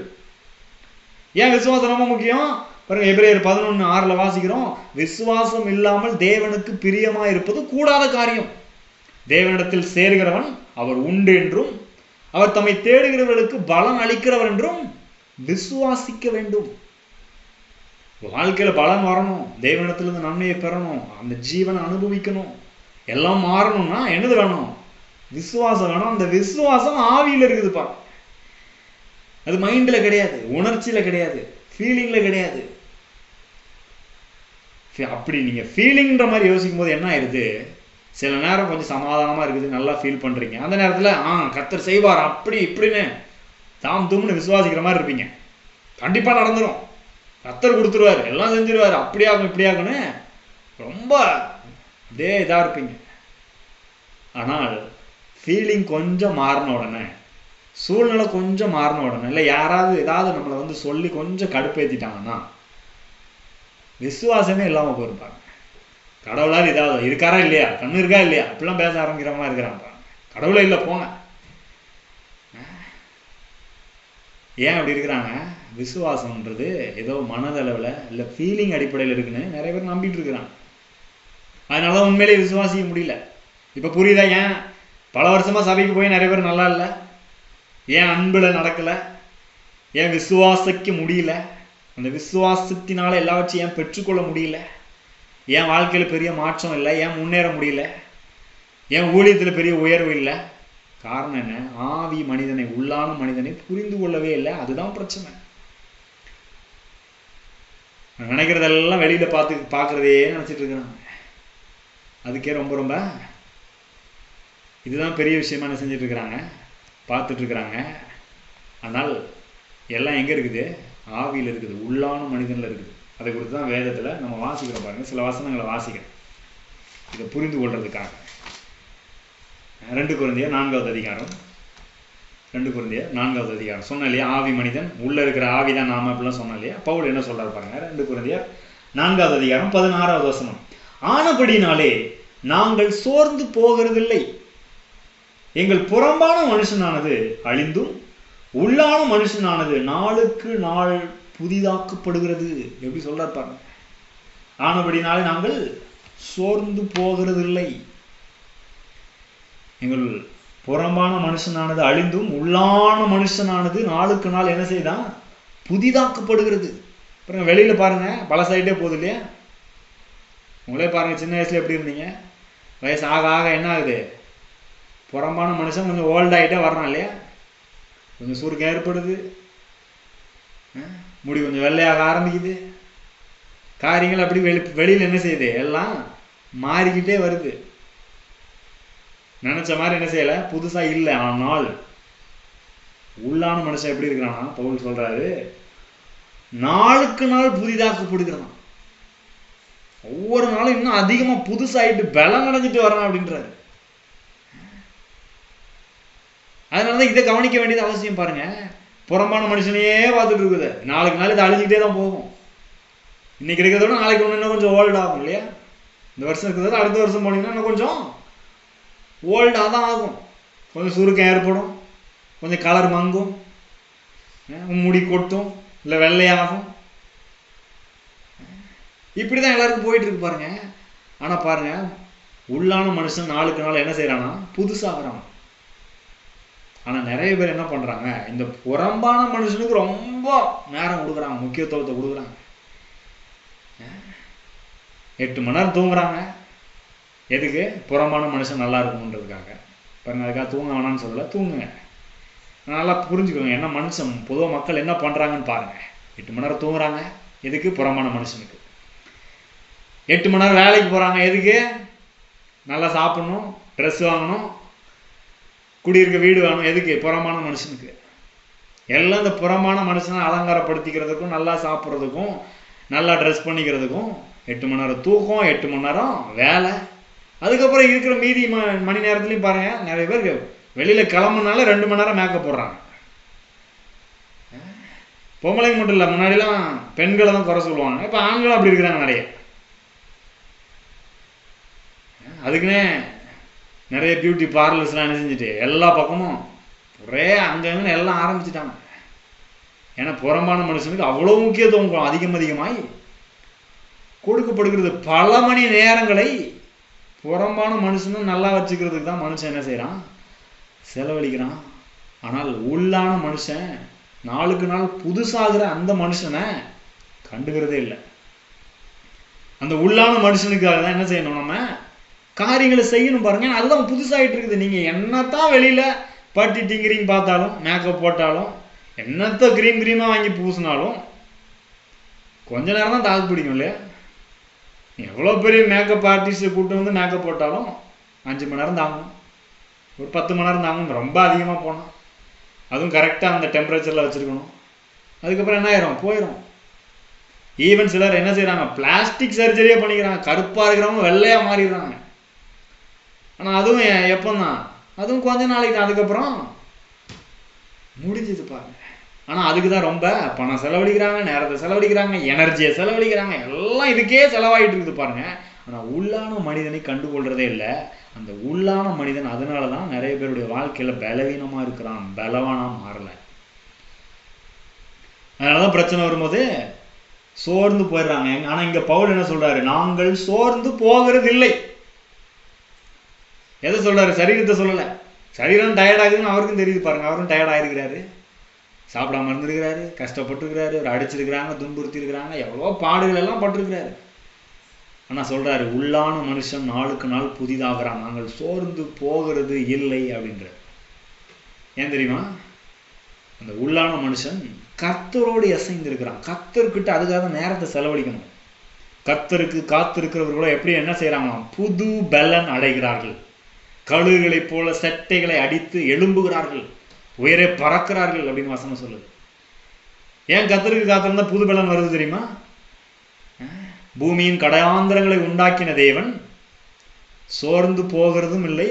A: ஏன் விசுவாசம் ரொம்ப முக்கியம் பாருங்க. எபிரேயர் 11:6 வாசிக்கிறோம், விசுவாசம் இல்லாமல் தேவனுக்கு பிரியமா இருப்பது கூடாத காரியம். தேவனிடத்தில் சேர்கிறவன் அவர் உண்டு என்றும் அவர் தம்மை தேடுகிறவர்களுக்கு பலன் அளிக்கிறவர் என்றும் விசுவாசிக்க வேண்டும். வாழ்க்கையில பலன் வரணும், தேவனிடத்திலிருந்து நன்மையை பெறணும், அந்த ஜீவனை அனுபவிக்கணும், எல்லாம் மாறணும்னா என்னது வேணும்? விசுவாசம் வேணும். அந்த விசுவாசம் ஆவியில இருக்குதுப்பா. அது மைண்ட்ல கிடையாது, உணர்ச்சியில கிடையாது, ஃபீலிங்ல கிடையாது. அப்படி நீங்க ஃபீலிங்ன்ற மாதிரி யோசிக்கும் போது என்ன ஆயிடுது? சில நேரம் கொஞ்சம் சமாதானமா இருக்குது, நல்லா ஃபீல் பண்றீங்க. அந்த நேரத்துல கர்த்தர் செய்வார் அப்படி இப்படின்னு தாம் தூம்னு விசுவாசிக்கிற மாதிரி இருப்பீங்க. கண்டிப்பா நடந்துரும், கர்த்தர் கொடுத்துருவாரு, எல்லாம் செஞ்சிருவாரு, அப்படியாகும் இப்படியாகுன்னு ரொம்ப அப்படியே இதா இருப்பீங்க. ஆனால் ஃபீலிங் கொஞ்சம் மாறின உடனே, சூழ்நிலை கொஞ்சம் மாறின உடனே, இல்லை யாராவது ஏதாவது நம்மளை சொல்லி கொஞ்சம் கடுப்பேற்றிட்டாங்கன்னா விசுவாசமே இல்லாமல் போயிருப்பாங்க. கடவுளால் ஏதாவது இருக்காரா இல்லையா, கண்ணு இருக்கா இல்லையா, அப்படிலாம் பேச ஆரம்பிக்கிற மாதிரி இருக்கிறாங்க. கடவுளே இல்லை போங்க. ஏன் அப்படி இருக்கிறாங்க? விசுவாசம்ன்றது ஏதோ மனதளவில் இல்லை ஃபீலிங் அடிப்படையில் இருக்குன்னு நிறைய பேர் நம்பிட்டு இருக்கிறாங்க. அதனாலதான் உண்மையிலேயே விசுவாசிக்க முடியல. இப்போ புரியுதா ஏன் பல வருஷமா சபைக்கு போய் நிறைய பேர் நல்லா இல்லை? ஏன் அன்புல நடக்கல? ஏன் விசுவாசிக்க முடியல? அந்த விசுவாசத்தினால எல்லாவற்றையும் ஏன் பெற்றுக்கொள்ள முடியல? ஏன் வாழ்க்கையில பெரிய மாற்றம் இல்லை? ஏன் முன்னேற முடியல? ஏன் ஊழியத்துல பெரிய உயர்வு இல்லை? காரணம் என்ன? ஆவி மனிதனை, உள்ளான மனிதனை புரிந்து கொள்ளவே இல்லை. அதுதான் பிரச்சனை. நினைக்கிறதெல்லாம் வெளியில பார்க்கறதே நினைச்சிட்டு இருக்கிறாங்க. அதுக்கே ரொம்ப ரொம்ப இதுதான் பெரிய விஷயமா என்ன செஞ்சுட்டு இருக்கிறாங்க, பார்த்துட்டு இருக்கிறாங்க. ஆனால் எல்லாம் எங்க இருக்குது? ஆவியில் இருக்குது, உள்ளான மனிதன்ல இருக்குது. அதை குறித்து தான் வேதத்துல நம்ம வாசிக்கிறோம் பாருங்க. சில வசனங்களை வாசிக்கிறோம் இதை புரிந்து கொள்றதுக்காக. 2 கொரிந்தியர் 4வது அதிகாரம் 2 கொரிந்தியர் 4வது அதிகாரம். சொன்ன இல்லையா, ஆவி மனிதன், உள்ள இருக்கிற ஆவிதான் நாம அப்படிலாம் சொன்ன இல்லையா. பவுல் என்ன சொல்றாரு பாருங்க, 2 கொரிந்தியர் 4வது அதிகாரம் 16வது வசனம். ஆனபடினாலே நாங்கள் சோர்ந்து போகிறதில்லை. எங்கள் புறம்பான மனுஷனானது அழிந்தும் உள்ளான மனுஷனானது நாளுக்கு நாள் புதிதாக்கப்படுகிறது. எப்படி சொல்றாரு பாருங்க. ஆனபடினாலே நாங்கள் சோர்ந்து போகிறதில்லை. எங்கள் புறம்பான மனுஷனானது அழிந்தும் உள்ளான மனுஷனானது நாளுக்கு நாள் என்ன செய்தான், புதிதாக்கப்படுகிறது. பாருங்க, வெளியில பாருங்க பழசாயிட்டே போகுது இல்லையா. உங்களே பாருங்க, சின்ன வயசுல எப்படி இருந்தீங்க, வயசு ஆக ஆக என்ன ஆகுது, புறம்பான மனுஷன் கொஞ்சம் ஓல்ட் ஆகிட்டே வர்றான் இல்லையா. கொஞ்சம் சுருக்கம் ஏற்படுது, முடி கொஞ்சம் வெள்ளையாக ஆரம்பிக்குது, காரியங்கள் அப்படி வெளியில் என்ன செய்யுது, எல்லாம் மாறிக்கிட்டே வருது. நினைச்ச மாதிரி என்ன செய்யல, புதுசா இல்லை. ஆனால் உள்ளான மனுஷன் எப்படி இருக்கிறான்னா, பவுல் சொல்றாரு, நாளுக்கு நாள் புதிதாக்கப்படுகிறான். ஒவ்வொரு நாளும் இன்னும் அதிகமா புதுசாயிட்டு பலம் அடைஞ்சிட்டு வரான் அப்படின்றாரு. அதனாலதான் இதை கவனிக்க வேண்டியது அவசியம். பாருங்க, புறம்பான மனுஷனையே பார்த்துட்டு இருக்குது, நாளுக்கு நாள் இதை அழிஞ்சிக்கிட்டே தான் போகும். இன்னைக்கு இருக்கிறதோட நாளைக்கு ஒன்று இன்னும் கொஞ்சம் ஓல்ட் ஆகும் இல்லையா. இந்த வருஷம் இருக்கிறத அடுத்த வருஷம் போனீங்கன்னா இன்னும் கொஞ்சம் ஓல்டாக தான் ஆகும். கொஞ்சம் சுருக்கம் ஏற்படும், கொஞ்சம் கலர் மங்கும், முடி கொட்டும், இல்லை வெள்ளையாகும். இப்படிதான் எல்லாருக்கும் போயிட்டு இருக்கு பாருங்க. ஆனா பாருங்க, உள்ளான மனுஷன் நாளுக்கு நாள் என்ன செய்யறானா, புதுசாகிறான். ஆனா நிறைய பேர் என்ன பண்றாங்க, இந்த புறம்பான மனுஷனுக்கு ரொம்ப நேரம் கொடுக்குறாங்க, முக்கியத்துவத்தை கொடுக்குறாங்க. 8 மணி நேரம் தூங்குறாங்க. எதுக்கு, புறம்பான மனுஷன் நல்லா இருக்கணுன்றதுக்காக. பாருங்க, அதுக்காக தூங்க வேணாம்னு சொல்லல, தூங்குங்க. நல்லா புரிஞ்சுக்கோங்க, என்ன மனுஷன் பொதுவாக மக்கள் என்ன பண்றாங்கன்னு பாருங்க. 8 மணி நேரம் தூங்குறாங்க, எதுக்கு, புறம்பான மனுஷனுக்கு. 8 மணி நேரம் வேலைக்கு போறாங்க, எதுக்கு, நல்லா சாப்பிடணும், ட்ரெஸ் வாங்கணும், குடியிருக்க வீடு வேணும், எதுக்கு, புறம்பான மனுஷனுக்கு. எல்லாம் இந்த புறம்பான மனுஷனை அலங்காரப்படுத்திக்கிறதுக்கும், நல்லா சாப்பிட்றதுக்கும், நல்லா ட்ரெஸ் பண்ணிக்கிறதுக்கும். 8 மணி நேரம் தூக்கம், 8 மணி நேரம் வேலை. அதுக்கப்புறம் இருக்கிற மீதி மணி நேரத்துலையும் பாருங்க, நிறைய பேர் வெளியில கிளம்புனால 2 மணி நேரம் மேக்கப் போடுறாங்க. பொம்பளைங்க மட்டும் இல்லை, முன்னாடிலாம் பெண்களை தான் குறை சொல்லுவாங்க, இப்போ ஆண்களும் அப்படி இருக்கிறாங்க நிறைய. அதுக்குன்னே நிறைய பியூட்டி பார்லர்ஸ்லாம் என்ன செஞ்சுட்டு எல்லா பக்கமும் ஒரே அங்கங்கன்னு எல்லாம் ஆரம்பிச்சுட்டாங்க. ஏன்னா புறம்பான மனுஷனுக்கு அவ்வளோ முக்கியத்துவம் அதிகமாய் கொடுக்கப்படுகிறது. பல மணி நேரங்களை புறம்பான மனுஷனும் நல்லா வச்சுக்கிறதுக்கு தான் மனுஷன் என்ன செய்யறான், செலவழிக்கிறான். ஆனால் உள்ளான மனுஷன் நாளுக்கு நாள் புதுசாகிற அந்த மனுஷனை கண்டுக்கிறதே இல்லை. அந்த உள்ளான மனுஷனுக்காக தான் என்ன செய்யணும், நம்ம காரியங்களை செய்யணும். பாருங்க, அதுதான் புதுசாகிட்டு இருக்குது. நீங்க என்னத்தான் வெளியில பட்டி டிங்கரிங் பார்த்தாலும், மேக்கப் போட்டாலும், என்னத்த கிரீமா வாங்கி பூசினாலும் கொஞ்ச நேரம் தான் தாக்கு பிடிக்கும் இல்லையா. எவ்வளோ பெரிய மேக்கப் ஆர்டிஸ்ட்டை கூப்பிட்டு வந்து மேக்கப் போட்டாலும் 5 மணி நேரம் தாங்கணும், ஒரு 10 மணி நேரம் தாங்கணும், ரொம்ப அதிகமாக போனோம். அதுவும் கரெக்டாக அந்த டெம்பரேச்சரில் வச்சுருக்கணும். அதுக்கப்புறம் என்ன ஆயிரும், போயிடும். ஈவன் சிலர் என்ன செய்கிறாங்க, பிளாஸ்டிக் சர்ஜரியே பண்ணிக்கிறாங்க, கருப்பாக இருக்கிறவங்க வெள்ளையாக மாறிடுறாங்க. ஆனால் அதுவும் எப்போதான், அதுவும் கொஞ்ச நாளைக்கு தான், அதுக்கப்புறம் முடிஞ்சது பாருங்க. ஆனால் அதுக்கு தான் ரொம்ப பணம் செலவழிக்கிறாங்க, நேரத்தை செலவழிக்கிறாங்க, எனர்ஜியை செலவழிக்கிறாங்க, எல்லாம் இதுக்கே செலவாயிட்டு இருக்குது பாருங்க. ஆனால் உள்ளான மனிதனை கண்டுகொள்றதே இல்லை. அந்த உள்ளான மனிதன் அதனால தான் நிறைய பேருடைய வாழ்க்கையில் பலவீனமாக இருக்கிறான், பலவானாக மாறல. அதனால தான் பிரச்சனை வரும்போது சோர்ந்து போயிடுறாங்க. ஆனால் இங்கே பவுல் என்ன சொல்றாரு, நாங்கள் சோர்ந்து போகிறது இல்லை. எதை சொல்றாரு, சரீரத்தை சொல்லலை. சரீரம் டயர்டாகுதுன்னு அவருக்கும் தெரியுது பாருங்க. அவரும் டயர்டாயிருக்கிறாரு, சாப்பிடாம இருந்திருக்கிறாரு, கஷ்டப்பட்டுருக்கிறாரு, ஒரு அடிச்சிருக்கிறாங்க, துன்புறுத்தி இருக்கிறாங்க, எவ்வளோ பாடுகள் எல்லாம் பட்டிருக்கிறாரு. ஆனால் சொல்றாரு, உள்ளான மனுஷன் நாளுக்கு நாள் புதிதாகிறான், நாங்கள் சோர்ந்து போகிறது இல்லை அப்படின்றார். ஏன் தெரியுமா, அந்த உள்ளான மனுஷன் கர்த்தரோடு இசைந்திருக்கிறான். கர்த்தர்கிட்ட அதுக்காக நேரத்தை செலவழிக்கணும். கர்த்தருக்கு காத்திருக்கிறவர்களோ எப்படி என்ன செய்யறாங்களாம், புது பலன் அடைகிறார்கள், கழுகுகளைப் போல சட்டைகளை அடித்து எழும்புகிறார்கள், உயரே பறக்கிறார்கள் அப்படின்னு வசனம் சொல்லுது. ஏன் கர்த்தருக்கு காத்திருந்தா புது பலன் வருது தெரியுமா? பூமியின் கடையாந்திரங்களை உண்டாக்கின தேவன் சோர்ந்து போகிறதும் இல்லை,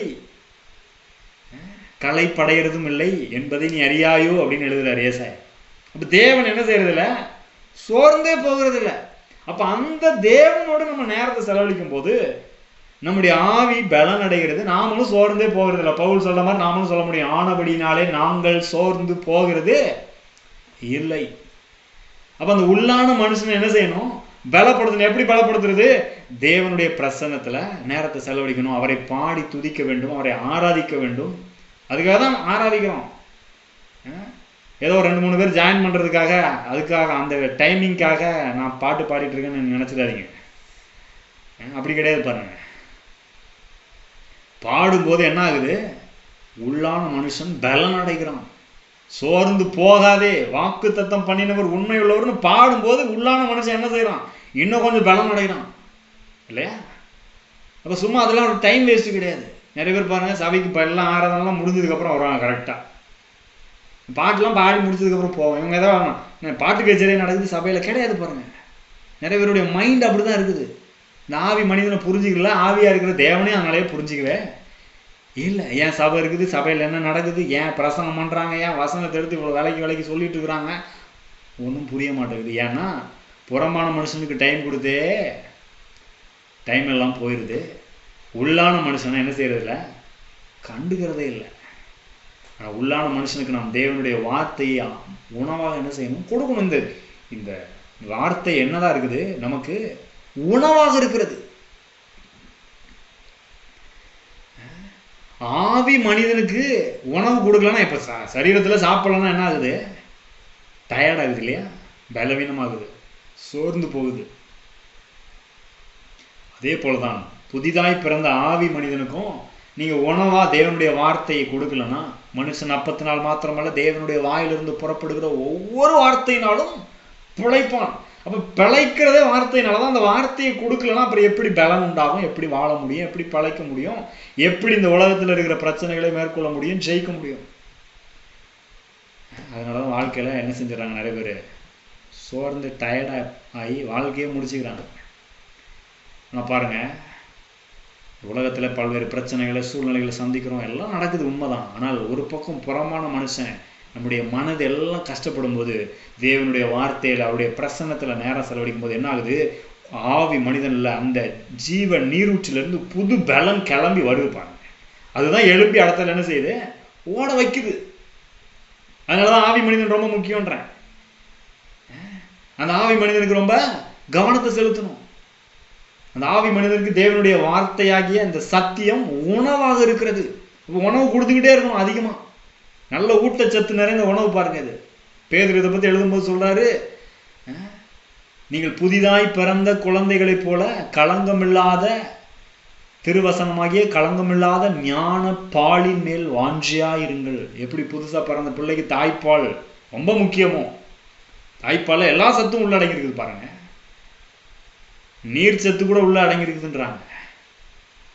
A: களைப்படைகிறதும் இல்லை என்பதை நீ அறியாயோ அப்படின்னு எழுதுறாரு ஏசாயா. அப்ப தேவன் என்ன செய்யறதில்ல, சோர்ந்தே போகிறது இல்லை. அப்ப அந்த தேவனோடு நம்ம நேரத்தை செலவழிக்கும் போது நம்முடைய ஆவி பலன் அடைகிறது, நாமளும் சோர்ந்தே போகிறது இல்லை. பவுல் சொல்ற மாதிரி நாமளும் சொல்ல முடியும், ஆனபடினாலே நாங்கள் சோர்ந்து போகிறது இல்லை. அப்ப அந்த உள்ளான மனுஷன் என்ன செய்யணும், பலப்படுத்தணும். எப்படி பலப்படுத்துறது, தேவனுடைய பிரசன்னத்துல நேரத்தை செலவழிக்கணும், அவரை பாடி துதிக்க வேண்டும், அவரை ஆராதிக்க வேண்டும். அதுக்காக தான் ஆராதிக்கிறோம். ஏதோ 2-3 பேர் ஜாயின் பண்றதுக்காக, அதுக்காக அந்த டைமிங்காக நான் பாட்டு பாடிட்டு இருக்கேன்னு நினைச்சிடாதீங்க. அப்படி கிடையாது. பாருங்க, பாடும்போது என்ன ஆகுது, உள்ளான மனுஷன் பலன் அடைகிறான். சோர்ந்து போகாதே, வாக்கு தத்தம் பண்ணினவர் உண்மை உள்ளவர்னு பாடும்போது உள்ளான மனுஷன் என்ன செய்யறான், இன்னும் கொஞ்சம் பலன் அடைகிறான் இல்லையா? அப்ப சும்மா அதெல்லாம் ஒரு டைம் வேஸ்ட் கிடையாது. நிறைய பேர் பாருங்க, சபைக்கு எல்லாம் ஆராதனைலாம் முடிஞ்சதுக்கு அப்புறம் வருவாங்க. கரெக்டா பாட்டுலாம் பாடி முடிச்சதுக்கு அப்புறம் போவோம். இவங்க ஏதாவது பாட்டு கச்சேரி நடக்குது சபையில கிடையாது. பாருங்க, நிறைய பேருடைய மைண்ட் அப்படிதான் இருக்குது. இந்த ஆவி மனிதனை புரிஞ்சுக்கல, ஆவியா இருக்கிற தேவனே அதனாலே புரிஞ்சுக்கவே இல்லை. ஏன் சபை இருக்குது, சபையில் என்ன நடக்குது, ஏன் பிரசங்கம் பண்றாங்க, ஏன் வசனத்தை எடுத்து இவ்வளவு விலைக்கு சொல்லிட்டு இருக்கிறாங்க, ஒன்றும் புரிய மாட்டேங்குது. ஏன்னா புறமான மனுஷனுக்கு டைம் கொடுத்தே டைம் எல்லாம் போயிடுது. உள்ளான மனுஷனை என்ன செய்யறதில்ல, கண்டுக்கிறதே இல்லை. ஆனால் உள்ளான மனுஷனுக்கு நாம் தேவனுடைய வார்த்தையை உணவாக என்ன செய்யணும், கொடுக்கணும். இந்த வார்த்தை என்னதான் இருக்குது, நமக்கு உணவாக இருக்கிறது. ஆவி மனிதனுக்கு உணவு கொடுக்கலன்னா, இப்ப சரீரத்துல சாப்பிடலன்னா என்ன ஆகுது, டயர்ட் ஆகுது இல்லையா, பலவீனமாகுது, சோர்ந்து போகுது. அதே போலதான் புதிதாய் பிறந்த ஆவி மனிதனுக்கும் நீங்க உணவா தேவனுடைய வார்த்தையை கொடுக்கலன்னா, மனுஷன் அப்பத்தினால் மாத்திரமல்ல தேவனுடைய வாயிலிருந்து புறப்படுகிற ஒவ்வொரு வார்த்தையினாலும் பிழைப்பான். அப்ப பிழைக்கிறதே வார்த்தையினாலதான். அந்த வார்த்தையை கொடுக்கலன்னா அப்புறம் எப்படி பலம் உண்டாகும், எப்படி வாழ முடியும், எப்படி பிழைக்க முடியும், எப்படி இந்த உலகத்துல இருக்கிற பிரச்சனைகளை மேற்கொள்ள முடியும், ஜெயிக்க முடியும். அதனாலதான் வாழ்க்கையில என்ன செஞ்சிடறாங்க, நிறைய பேர் சோர்ந்து டயர்டா ஆகி வாழ்க்கையே முடிச்சுக்கிறாங்க. ஆனா பாருங்க, உலகத்துல பல்வேறு பிரச்சனைகளை சூழ்நிலைகளை சந்திக்கிறோம், எல்லாம் நடக்குது, உண்மைதான். ஆனால் ஒரு பக்கம் புறமான மனுஷன் நம்முடைய மனது எல்லாம் கஷ்டப்படும் போது தேவனுடைய வார்த்தையில அவருடைய பிரசன்னத்துல நேரம் செலவழிக்கும் போது என்ன ஆகுது, ஆவி மனிதன்ல அந்த ஜீவ நீரூற்றிலிருந்து புது பலம் கிளம்பி வருவாங்க. அதுதான் எழுப்பி இடத்துல என்ன செய்யுது, ஓட வைக்குது. அதனாலதான் ஆவி மனிதன் ரொம்ப முக்கியம்ன்றேன். அந்த ஆவி மனிதனுக்கு ரொம்ப கவனத்தை செலுத்தணும். அந்த ஆவி மனிதனுக்கு தேவனுடைய வார்த்தையாகிய அந்த சத்தியம் உணவாக இருக்கிறது. உணவு கொடுத்துக்கிட்டே இருக்கணும் அதிகமா. நல்ல ஊட்டச்சத்து நிறைந்த உணவு. பாருங்க, இது பேதுரு இதை பத்தி எழுதும்போது சொல்றாரு, நீங்கள் புதிதாய் பிறந்த குழந்தைகளைப் போல களங்கமில்லாத திருவசனமாகிய களங்கமில்லாத ஞான பாலின் மேல் வாஞ்சியா இருங்கள். எப்படி புதுசா பிறந்த பிள்ளைக்கு தாய்ப்பால் ரொம்ப முக்கியமோ, தாய்ப்பால் எல்லா சத்தும் உள்ள அடங்கி இருக்குது. பாருங்க, நீர் சத்து கூட உள்ள அடங்கி இருக்குதுன்றாங்க.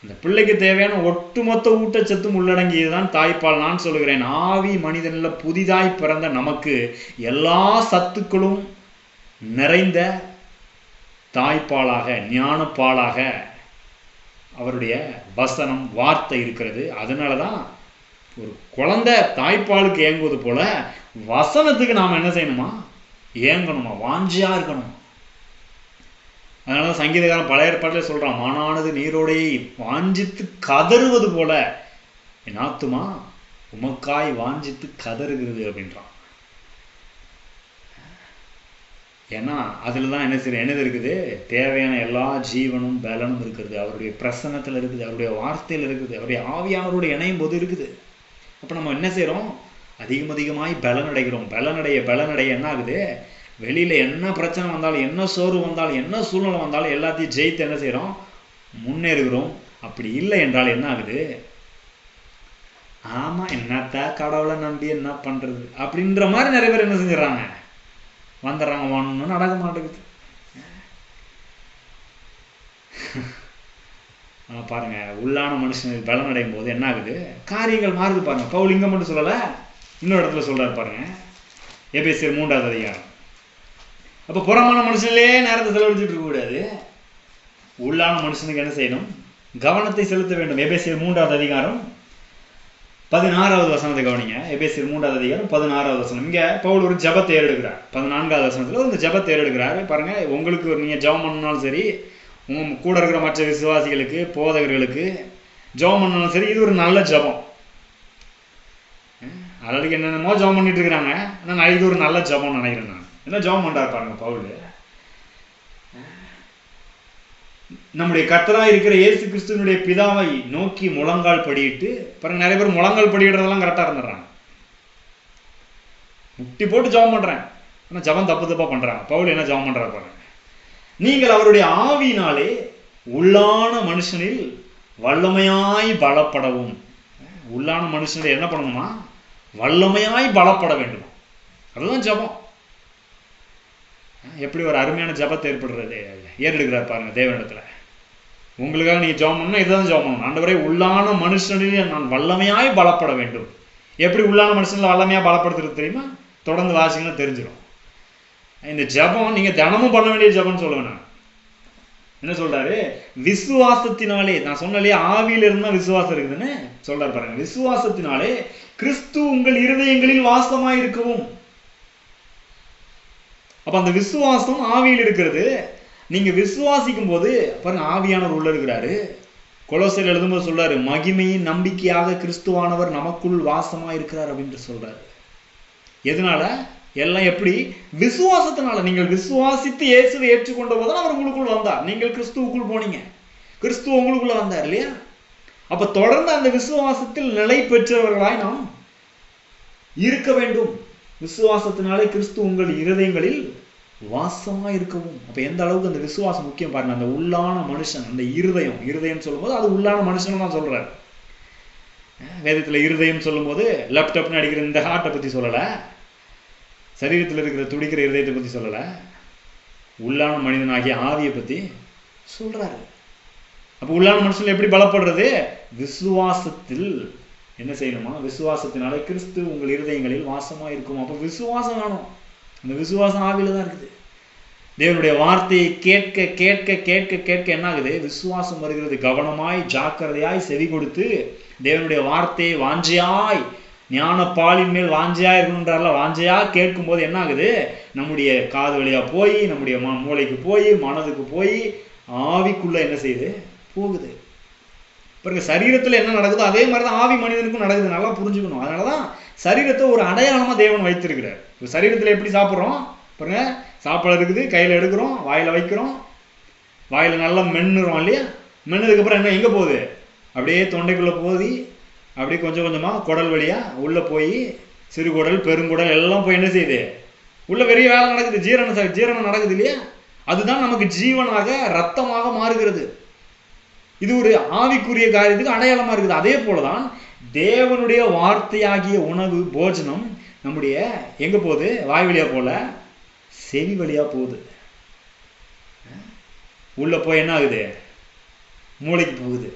A: அந்த பிள்ளைக்கு தேவையான ஒட்டுமொத்த ஊட்டச்சத்தும் உள்ளடங்கியதுதான் தாய்ப்பால். நான் சொல்லுகிறேன், ஆவி மனிதன்ல புதிதாய் பிறந்த நமக்கு எல்லா சத்துக்களும் நிறைந்த தாய்ப்பாலாக, ஞானப்பாலாக அவருடைய வசனம் வார்த்தை இருக்கிறது. அதனாலதான் ஒரு குழந்தை தாய்ப்பாலுக்கு ஏங்குவது போல வசனத்துக்கு நாம என்ன செய்யணுமா, ஏங்கணுமா, வாஞ்சியா இருக்கணும். அதனால சங்கீதக்காரன் பழைய ஏற்பாட்டிலே சொல்றான், மானானது நீரோடையை வாஞ்சித்து கதறுவது போல என் ஆத்துமா உமக்காய் வாஞ்சித்து கதறுகிறது அப்படின்றான். ஏன்னா அதுலதான் என்ன செய்ய என்னது இருக்குது, தேவையான எல்லா ஜீவனும் பலனும் இருக்கிறது. அவருடைய பிரசன்னத்துல இருக்குது, அவருடைய வார்த்தையில இருக்குது, அவருடைய ஆவியானவரோடு இணையும் போது இருக்குது. அப்ப நம்ம என்ன செய்யறோம், அதிகமாய் பலன் அடைகிறோம். பலனடைய என்ன ஆகுது, வெளியில என்ன பிரச்சனை வந்தாலும், என்ன சோர்வு வந்தாலும், என்ன சூழ்நிலை வந்தாலும் எல்லாத்தையும் ஜெயித்து என்ன செய்யறோம், முன்னேறுகிறோம். அப்படி இல்லை என்றால் என்ன ஆகுது, ஆமா என்னத்த கடவுளை நம்பி என்ன பண்றது அப்படின்ற மாதிரி நிறைய பேர் என்ன செஞ்சிடறாங்க, வந்துடுறாங்க. ஒன்றும் நடக்க மாட்டேங்குது. பாருங்க, உள்ளான மனுஷனுக்கு பலன் அடையும் போது என்ன ஆகுது, காரியங்கள் மாறுது. பாருங்க, பவுல் இங்க மட்டும் சொல்லல, இன்னொரு இடத்துல சொல்றாரு பாருங்க, எபேசியர் 3வது அதிகாரம். அப்ப புறமான மனுஷன்லயே நேரத்தை செலவழிச்சுட்டு இருக்க கூடாது. உள்ளான மனுஷனுக்கு என்ன செய்யணும், கவனத்தை செலுத்த வேண்டும். எபேசியர் 3வது அதிகாரம் 16வது வசனத்தை கவனிங்க. எபேசியர் 3வது அதிகாரம் 16வது வசனம். இங்க பவுல் ஒரு ஜெபத்தை ஏறெடுக்கிறார். 14வது வசனத்துல இந்த ஜெபத்தை ஏறெடுக்கிறாரு. பாருங்க, உங்களுக்கு நீங்க ஜெபம் பண்ணாலும் சரி, உங்க கூட இருக்கிற மற்ற விசுவாசிகளுக்கு, போதகர்களுக்கு ஜெபம் பண்ணாலும் சரி, இது ஒரு நல்ல ஜெபம். ஆல்ரெடி என்னென்னமோ ஜெபம் பண்ணிட்டு இருக்கிறாங்க. ஆனால் இது ஒரு நல்ல ஜெபம் நினைக்கிறேன் நான். என்ன ஜெபம் பண்றாரு பாருங்க பவுல். நம்முடைய கர்த்தராய் இருக்கிற இயேசு கிறிஸ்துவினுடைய பிதாவை நோக்கி முழங்கால் படியிட்டு, பாருங்க நிறைய பேர் முழங்கால் படியிடுறதெல்லாம் கரெக்டா இருந்துடுறாங்க. முட்டி போட்டு ஜெபம் பண்றேன், ஆனா ஜெபம் தப்பு தப்பா பண்றாங்க. பவுல் என்ன ஜெபம் பண்றாரு பாருங்க. நீங்கள் அவருடைய ஆவியினாலே உள்ளான மனுஷனில் வல்லமையாய் பலப்படவும். உள்ளான மனுஷனில் என்ன பண்ணணுமா? வல்லமையாய் பலப்பட வேண்டும். அதுதான் ஜெபம். எப்படி ஒரு அருமையான ஜெபத்தை ஏறெடுக்கிறார் பாருங்க தேவனிடத்துல. உங்களுக்காக நீங்க ஜெபம் பண்ணா இதுதான் ஜெபம் பண்ணணும். ஆண்டவரே, உள்ளான மனுஷனிலே நான் வல்லமையாய் பலப்பட வேண்டும். எப்படி உள்ளான மனுஷனில் வல்லமையா பலப்படுத்துறது தெரியுமா? தொடர்ந்து வாசிங்கன்னா தெரிஞ்சிடும். இந்த ஜெபம் நீங்க தினமும் பண்ண வேண்டிய ஜெபம்னு சொல்லுவேன் நான். என்ன சொல்றாரு? விசுவாசத்தினாலே, நான் சொன்னாலே ஆவியில இருந்தா விசுவாசம் இருக்குதுன்னு சொல்றாரு பாருங்க. விசுவாசத்தினாலே கிறிஸ்து உங்கள் இருதயங்களில் வாசமாய் இருக்கவும். அப்ப அந்த விசுவாசம் ஆவியில் இருக்கிறது. நீங்க விசுவாசிக்கும் போது பாருங்க, ஆவியானவர் உள்ள இருக்கிறாரு. கொலோசையில் எழுதும்போது சொல்றாரு, மகிமையின் நம்பிக்கையாக கிறிஸ்துவானவர் நமக்குள் வாசமா இருக்கிறார் அப்படின்னு சொல்றாரு. எதனால? எல்லாம் எப்படி? விசுவாசத்தினால. நீங்கள் விசுவாசித்து இயேசுவை ஏற்றுக்கொண்ட போதுதான் அவர் உங்களுக்குள் வந்தார். நீங்கள் கிறிஸ்துவுக்குள் போனீங்க, கிறிஸ்து உங்களுக்குள்ள வந்தார் இல்லையா? அப்ப தொடர்ந்து அந்த விசுவாசத்தில் நிலை பெற்றவர்களாய் நாம் இருக்க வேண்டும். விசுவாசத்தினாலே கிறிஸ்து உங்கள் இருதயங்களில் வாசமா இருக்கவும். அப்ப எந்த அளவுக்கு அந்த விசுவாசம் முக்கியம் பாருங்க. அந்த உள்ளான மனுஷன், அந்த இருதயம் சொல்லும் போது அது உள்ளான மனுஷன் தான் சொல்றாரு. வேதத்துல இருதயம் சொல்லும் போது லேப்டாப்னு அடிக்கிற இந்த ஹார்ட்டை பத்தி சொல்லல, சரீரத்தில் இருக்கிற துடிக்கிற இருதயத்தை பத்தி சொல்லல, உள்ளான மனிதனாகிய ஆவியை பத்தி சொல்றாரு. அப்ப உள்ளான மனுஷன் எப்படி பலப்படுறது? விசுவாசத்தில் என்ன செய்யணுமா? விசுவாசத்தினாலே கிறிஸ்து உங்கள் இருதயங்களில் வாசமா இருக்கும். அப்ப விசுவாசம் வேணும். அந்த விசுவாசம் ஆவியில தான் இருக்குது. தேவனுடைய வார்த்தையை கேட்க கேட்க கேட்க கேட்க என்ன ஆகுது? விசுவாசம் வருகிறது. கவனமாய் ஜாக்கிரதையாய் செவி கொடுத்து தேவனுடைய வார்த்தையை வாஞ்சையாய், ஞான பாலின் மேல் வாஞ்சையா இருக்கணுன்றால, வாஞ்சையா கேட்கும் போது என்ன ஆகுது? நம்முடைய காது வழியா போய், நம்முடைய மூளைக்கு போய், மனதுக்கு போய், ஆவிக்குள்ள என்ன செய்யுது? போகுது. பாருங்க, சரீரத்துல என்ன நடக்குதோ அதே மாதிரிதான் ஆவி மனிதனுக்கும் நடக்குது. நல்லா புரிஞ்சுக்கணும். அதனாலதான் சரீரத்தை ஒரு அடையாளமா தேவன் வைத்திருக்கிறார். சரீரத்துல எப்படி சாப்பிட்றோம் பாருங்க, சாப்பாடு இருக்குது, கையில எடுக்கிறோம், வாயில வைக்கிறோம், வாயில நல்லா மென்னுறோம் இல்லையா? மென்னதுக்கு அப்புறம் என்ன எங்க போகுது? அப்படியே தொண்டைக்குள்ள போகுது, அப்படியே கொஞ்சம் கொஞ்சமா குடல் வழியா உள்ள போய், சிறுகுடல் பெருங்குடல் எல்லாம் போய் என்ன செய்யுது? உள்ள பெரிய வேலை நடக்குது, ஜீரணம் நடக்குது இல்லையா? அதுதான் நமக்கு ஜீவனாக ரத்தமாக மாறுகிறது. இது ஒரு ஆவிக்குரிய காரியத்துக்கு அடையாளமா இருக்குது. அதே போலதான் தேவனுடைய வார்த்தையாகிய உணவு, போஜனம் நம்முடைய எங்க போகுது? வாய் வழியா போல, செவி வழியா போகுது. உள்ள போய் என்ன ஆகுது? மூளைக்கு போகுது.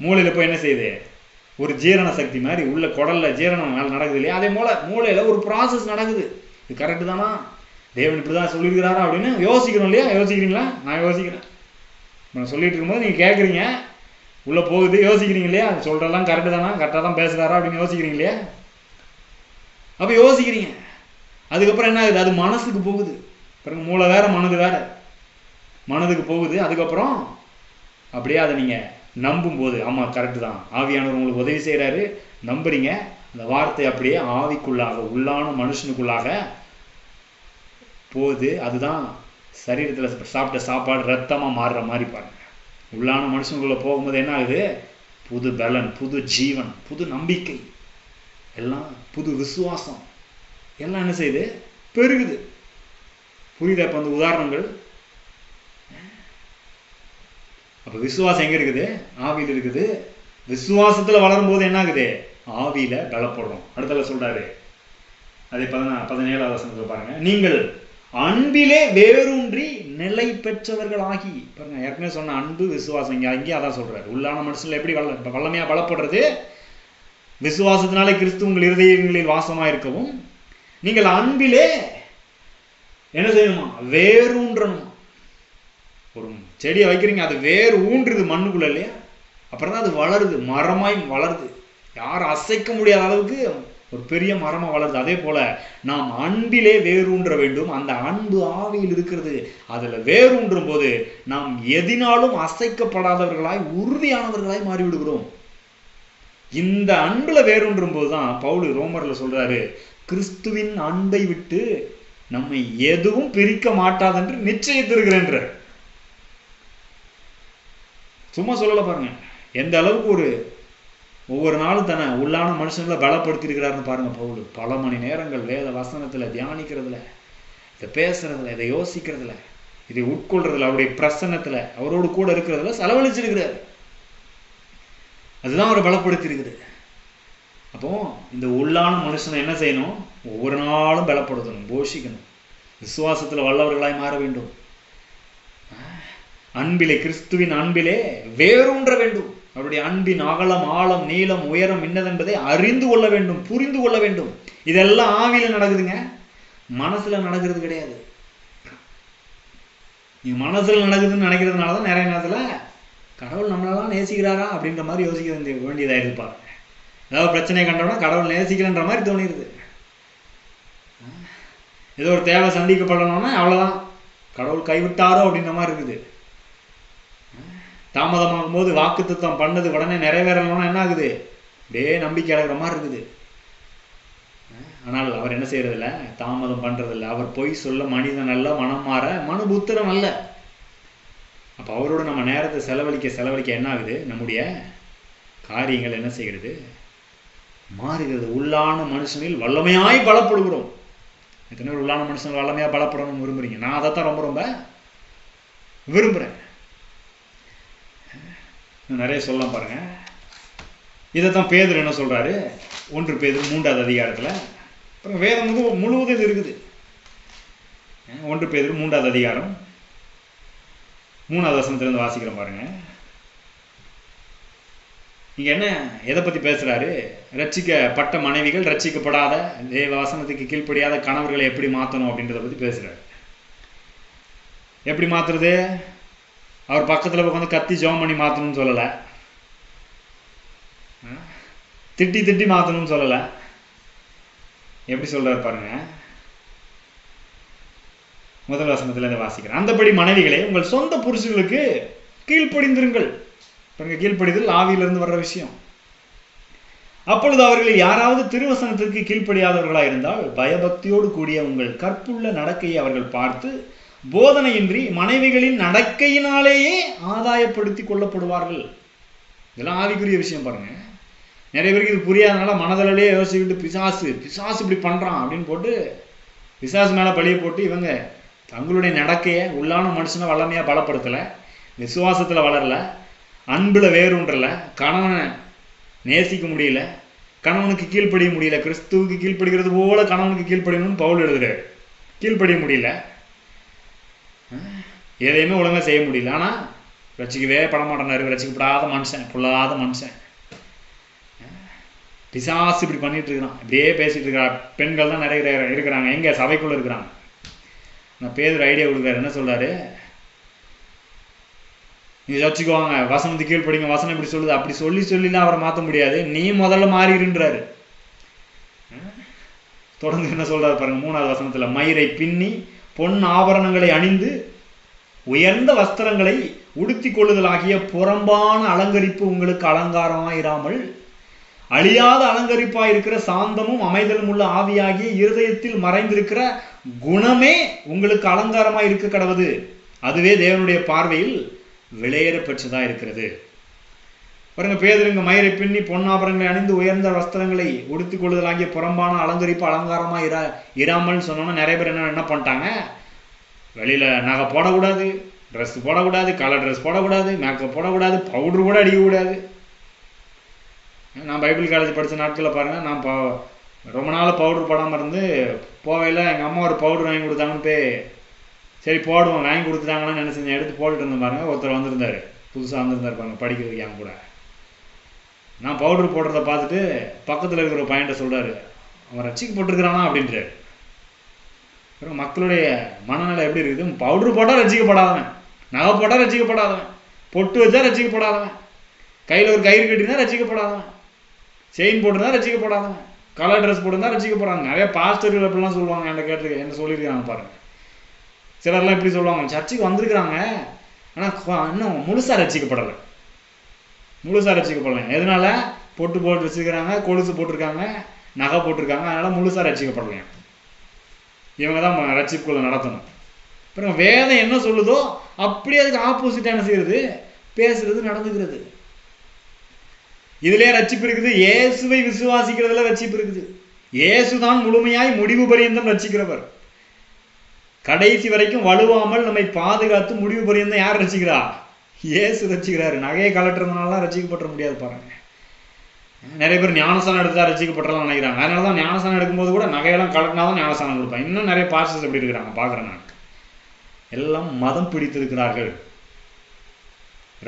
A: மூளையில போய் என்ன செய்யுது? ஒரு ஜீரண சக்தி மாதிரி உள்ள குடல்ல ஜீரணம் நடக்குது இல்லையா? அதே போல மூளையில ஒரு ப்ராசஸ் நடக்குது. இது கரெக்டு தானா? தேவன் இப்படிதான் சொல்லியிருக்கிறாரா அப்படின்னு யோசிக்கிறோம் இல்லையா? யோசிக்கிறீங்களா? நான் யோசிக்கிறேன். நான் சொல்லிட்டு இருக்கும்போது நீங்க கேட்குறீங்க, உள்ள போகுது, யோசிக்கிறீங்க இல்லையா? சொல்றதெல்லாம் கரெக்டு தானா? கரெக்டாக தான் பேசுறாரா அப்படின்னு யோசிக்கிறீங்க இல்லையா? அப்ப யோசிக்கிறீங்க. அதுக்கப்புறம் என்ன ஆகுது? அது மனசுக்கு போகுது. பாருங்க, மூளை வேற மனது வேற. மனதுக்கு போகுது. அதுக்கப்புறம் அப்படியே அதை நீங்க நம்பும் போது, ஆமா கரெக்டு தான், ஆவியானவர் உங்களுக்கு உதவி செய்யறாரு, நம்புறீங்க. அந்த வார்த்தை அப்படியே ஆவிக்குள்ளாக, உள்ளான மனுஷனுக்குள்ளாக போகுது. அதுதான் சரீரத்துல சாப்பிட்ட சாப்பாடு ரத்தமா மாறுற மாதிரி பாருங்க. உள்ளான மனுஷனுக்குள்ள போகும்போது என்ன ஆகுது? புது பலன், புது ஜீவன், புது நம்பிக்கை, எல்லாம் புது விசுவாசம் எல்லாம் என்ன செய்யுது? பெருகுது. புரியுதா இப்ப அந்த உதாரணங்கள்? அப்ப விசுவாசம் எங்க இருக்குது? ஆவியில இருக்குது. விசுவாசத்துல வளரும் போது என்ன ஆகுது? ஆவியில பலப்படுறோம். அடுத்தல சொல்றாரு, அதே 17வது வசனத்துல பாருங்க, நீங்கள் அன்பிலே வேரூன்றி நிலை பெற்றவர்களாகி. பாருங்க, ஏற்கனவே சொன்ன அன்பு, விசுவாசம், இங்கே அதான் சொல்றாரு. உள்ளான மனுஷன்ல எப்படி வல்லமையா பலப்படுறது? விசுவாசத்தினாலே கிறிஸ்து உங்கள் இருதயங்களில் வாசமா இருக்கவும். நீங்கள் அன்பிலே என்ன செய்யணுமா? வேரூன்றணும். ஒரு செடியை வைக்கிறீங்க, அது வேர் ஊன்றுது மண்ணுக்குள்ள இல்லையா? அப்புறம் தான் அது வளருது, மரமாய் வளருது. யாரும் அசைக்க முடியாத அளவுக்கு ஒரு பெரிய மரமா வளருது. அதே போல நாம் அன்பிலே வேரூன்ற வேண்டும். அந்த அன்பு ஆவியில் இருக்கிறது. அதுல வேரூன்றும் போது நாம் எதினாலும் அசைக்கப்படாதவர்களாய் உறுதியானவர்களாய் மாறிவிடுகிறோம். இந்த அன்புல வேரூன்றும் போதுதான் பவுல் ரோமர்ல சொல்றாரு, கிறிஸ்துவின் அன்பை விட்டு நம்மை எதுவும் பிரிக்க மாட்டாதென்று நிச்சயித்திருக்கிறேன்ற. சும்மா சொல்லல பாருங்க, எந்த அளவுக்கு ஒவ்வொரு நாளும் தன்னை உள்ளான மனுஷங்களை பலப்படுத்தி இருக்கிறாருன்னு பாருங்க பவுல். பல மணி நேரங்கள் வேத வசனத்துல தியானிக்கிறதுல, இதை பேசுறதுல, இதை யோசிக்கிறதுல, இதை உட்கொள்றதுல, அவருடைய பிரசன்னத்துல, அவரோடு கூட இருக்கிறதுல செலவழிச்சிருக்கிறார். அதுதான் அவரை பலப்படுத்தி இருக்குது. அப்போ இந்த உள்ளான மனுஷனை என்ன செய்யணும்? ஒவ்வொரு நாளும் பலப்படுத்தணும், போஷிக்கணும், விசுவாசத்துல வல்லவர்களாய் மாற வேண்டும். அன்பிலே, கிறிஸ்துவின் அன்பிலே வேரூன்ற வேண்டும். அவருடைய அன்பின் அகலம், ஆழம், நீளம், உயரம் என்னதென்பதை அறிந்து கொள்ள வேண்டும், புரிந்து கொள்ள வேண்டும். இதெல்லாம் ஆவியில நடக்குதுங்க, மனசுல நடக்கிறது கிடையாது. நீங்க மனசுல நடக்குதுன்னு நினைக்கிறதுனாலதான் நிறைய நேரத்துல கடவுள் நம்மளெல்லாம் நேசிக்கிறாரா அப்படின்ற மாதிரி யோசிக்க வேண்டியதா இருப்பாங்க. ஏதாவது பிரச்சனை கண்டோம்னா கடவுள் நேசிக்கலன்ற மாதிரி தோணிடுது. ஏதோ ஒரு தேவை சந்திக்கப்படணும்னா அவ்வளவுதான், கடவுள் கைவிட்டாரோ அப்படின்ற மாதிரி இருக்குது. தாமதமாகும் போது வாக்குத்தத்தம் பண்ணது உடனே நிறைவேறணும்னா என்ன ஆகுது? அப்படியே நம்பிக்கை அடைகிற மாதிரி இருக்குது. ஆனால் அவர் என்ன செய்யறதில்ல, தாமதம் பண்றதில்லை. அவர் பொய் சொல்ல மனிதன் அல்ல, மனம் மாற மனுபுத்திரன் அல்ல. அப்ப அவரோட நம்ம நேரத்தை செலவழிக்க என்ன ஆகுது? நம்முடைய காரியங்கள் என்ன செய்கிறது? மாறுகிறது. உள்ளான மனுஷனில் வல்லமையாய் பலப்படுகிறோம். எத்தனை பேர் உள்ளான மனுஷன் வல்லமையா பலப்படணும்னு விரும்புறீங்க? நான் அதைத்தான் ரொம்ப விரும்புறேன். நிறைய சொல்ல பாருங்க. இதைத்தான் பேதுரு என்ன சொல்றாரு? 1 பேதுரு 3வது அதிகாரத்துல. வேதம் முழுவதும் இது இருக்குது. 1 பேதுரு 3வது அதிகாரம் 3வது வசனத்திலிருந்து வாசிக்கிறோம் பாருங்க. இங்க என்ன, எதை பத்தி பேசுறாரு? ரட்சிக்கப்பட்ட மனைவிகள் ரட்சிக்கப்படாத, தேவ வசனத்துக்கு கீழ்ப்படியாத கணவர்களை எப்படி மாத்தணும் அப்படின்றத பத்தி பேசுறாரு. எப்படி மாத்துறது? அவர் பக்கத்துல உட்காந்து கத்தி ஜெபம் பண்ணி மாத்தணும்னு சொல்லல, திட்டி மாத்தணும்னு சொல்லல. எப்படி சொல்றாரு பாருங்க. முதல் வசனத்துல இருந்து வாசிக்கிறேன். அந்தபடி மனைவிகளே, உங்கள் சொந்த புருஷர்களுக்கு கீழ்ப்படிந்திருங்கள். பாருங்க, கீழ்ப்படிதல் ஆவியிலிருந்து வர்ற விஷயம். அப்பொழுது அவர்கள் யாராவது திருவசனத்திற்கு கீழ்ப்படியாதவர்களாக இருந்தால் பயபக்தியோடு கூடிய உங்கள் கற்புள்ள நடக்கையை அவர்கள் பார்த்து போதனையின்றி மனைவிகளின் நடக்கையினாலேயே ஆதாயப்படுத்தி கொள்ளப்படுவார்கள். இதெல்லாம் ஆவிக்குரிய விஷயம் பாருங்க. நிறைய பேருக்கு இது புரியாதனால மனதளவிலே யோசிச்சுக்கிட்டு பிசாசு இப்படி பண்றான் அப்படின்னு போட்டு பிசாசு மேல பழிய போட்டு இவங்க தங்களுடைய நடக்கையை, உள்ளான மனுஷனை வல்லமையா பலப்படுத்தல, விசுவாசத்துல வளரல, அன்புல வேறுன்றல, கணவனை நேசிக்க முடியல, கணவனுக்கு கீழ்ப்படிய முடியல, கிறிஸ்துவுக்கு கீழ்ப்படுகிறது போல கணவனுக்கு கீழ்ப்படியணும்னு பவுல் எழுதுறாரு. கீழ்ப்படிய முடியல, எதையுமே ஒழுங்கா செய்ய முடியல. ஆனா ரட்சிக்கவே படமாட்டேனாரு. ரட்சிக்கப்படாத மனுஷன், பொல்லாத மனுஷன், பிசாசு இப்படி பண்ணிட்டு இருக்கிறான், இப்படியே பேசிட்டு இருக்கிற பெண்கள் தான் நிறைய இருக்கிறாங்க. எங்க சபைக்குள்ள இருக்கிறாங்க. நான் பேதுரு ஐடியா கொடுக்குறாரு. என்ன சொல்றாரு? நீ வச்சுக்குவாங்க, வசனத்துக்கு கீழ்ப்படிங்க, வசனம் இப்படி சொல்லுது. அப்படி சொல்லிலாம் அவரை மாற்ற முடியாது, நீ முதல்ல மாறிடுன்றாரு. தொடர்ந்து என்ன சொல்றாரு பாருங்க 3வது வசனத்துல, மயிரை பின்னி பொன் ஆபரணங்களை அணிந்து உயர்ந்த வஸ்திரங்களை உடுத்தி கொள்ளுதலாகிய புறம்பான அலங்கரிப்பு உங்களுக்கு அலங்காரமாயிராமல் அழியாத அலங்கரிப்பாய் இருக்கிற சாந்தமும் அமைதலும் உள்ள ஆவியாகிய இருதயத்தில் மறைந்திருக்கிற குணமே உங்களுக்கு அலங்காரமாய் இருக்க கடவுது. அதுவே தேவனுடைய பார்வையில் விலையேற பெற்றதா இருக்கிறது. பாருங்க, பேதுருங்க மயிரை பின்னி பொன்னாபரங்களை அணிந்து உயர்ந்த வஸ்திரங்களை உடுத்திக் கொள்ளுதலாகிய புறம்பான அலங்கரிப்பு அலங்காரமா இராமல் சொன்னோன்னா நிறைய பேர் என்ன பண்ணிட்டாங்க? வெளியில நகை போடக்கூடாது, ட்ரெஸ் போடக்கூடாது, கலர் ட்ரெஸ் போடக்கூடாது, மேக்கப் போடக்கூடாது, பவுடர் கூட அடிக்கக்கூடாது. நான் பைபிள் காலேஜ் படித்த நாட்களில் பாருங்க, நான் ரொம்ப நாள் பவுடர் போடாமல் இருந்து போவையில் எங்கள் அம்மா ஒரு பவுடர் வாங்கி கொடுத்தாங்கன்னு போய் சரி போடுவோம், வாங்கி கொடுத்துட்டாங்கன்னு என்ன செஞ்சேன், எடுத்து போட்டுட்டு இருந்தேன் பாருங்க. ஒருத்தர் வந்திருந்தாரு, புதுசாக வந்திருந்தாரு பாருங்க, படிக்கிறதுக்கு என் கூட. நான் பவுடர் போடுறத பார்த்துட்டு பக்கத்தில் இருக்கிற பையன்ட்ட சொல்றாரு, அவன் ரட்சிக்கப்பட்டிருக்கிறானா அப்படின்றாரு. மக்களுடைய மனநிலை எப்படி இருக்குது? பவுடர் போட்டால் ரட்சிக்கப்படாதவன், நகை போட்டால் ரட்சிக்கப்படாதவன், பொட்டு வச்சா ரட்சிக்கப்படாதவன், கையில் ஒரு கயிறு கட்டினா ரட்சிக்கப்படாதவன், செயின் போட்டுருந்தா ரசிக்கப்படாதவன், கலர் ட்ரெஸ் போட்டுருந்தா ரசிக்கப்படுறாங்க. நிறைய பாஸ்டர்கள் அப்படிலாம் சொல்லுவாங்க. என்ன கேட்டிருக்கேன், என்ன சொல்லியிருக்காங்க பாருங்க. சிலர்லாம் இப்படி சொல்லுவாங்க, சர்ச்சுக்கு வந்திருக்கிறாங்க ஆனால் இன்னும் முழுசாக ரசிக்கப்படலை, முழுசாக ரசிக்கப்படலை. எதனால? பொட்டு போட்டு வச்சுருக்கிறாங்க, கொலுசு போட்டிருக்காங்க, நகை போட்டிருக்காங்க, அதனால் முழுசாக ரசிக்கப்படலையா. இவங்க தான் ரட்சிப்புக்குள்ள நடத்தணும். அப்புறம் வேதம் என்ன சொல்லுதோ அப்படியே அதுக்கு ஆப்போசிட்டாக என்ன செய்யறது, பேசுறது, நடந்துக்கிறது. இதுலயே ரட்சிப்பு இருக்குது. இயேசுவை விசுவாசிக்கிறதுல ரட்சிப்பு இருக்குது. இயேசுதான் முழுமையாய் முடிவு பரியந்தம் ரட்சிக்கிறவர். கடைசி வரைக்கும் வலுவாமல் நம்மை பாதுகாத்து முடிவு பரியந்தம் யார் ரட்சிக்கிறா? இயேசு ரட்சிக்கிறாரு. நகையை கலட்டுறதுனால ரட்சிக்கப்பட்ட முடியாது பாருங்க. நிறைய பேர் ஞானஸ்தானம் எடுத்தா ரட்சிக்கப்பட்டலாம் நினைக்கிறாங்க. அதனாலதான் ஞானஸ்தானம் எடுக்கும்போது கூட நகையெல்லாம் கலட்டினாதான் ஞானஸ்தானம் கொடுப்பாங்க. இன்னும் நிறைய பாஸ்டர்ஸ் எப்படி இருக்கிறாங்க பாக்குறேன் நான். எல்லாம் மதம் பிடித்திருக்கிறார்கள்.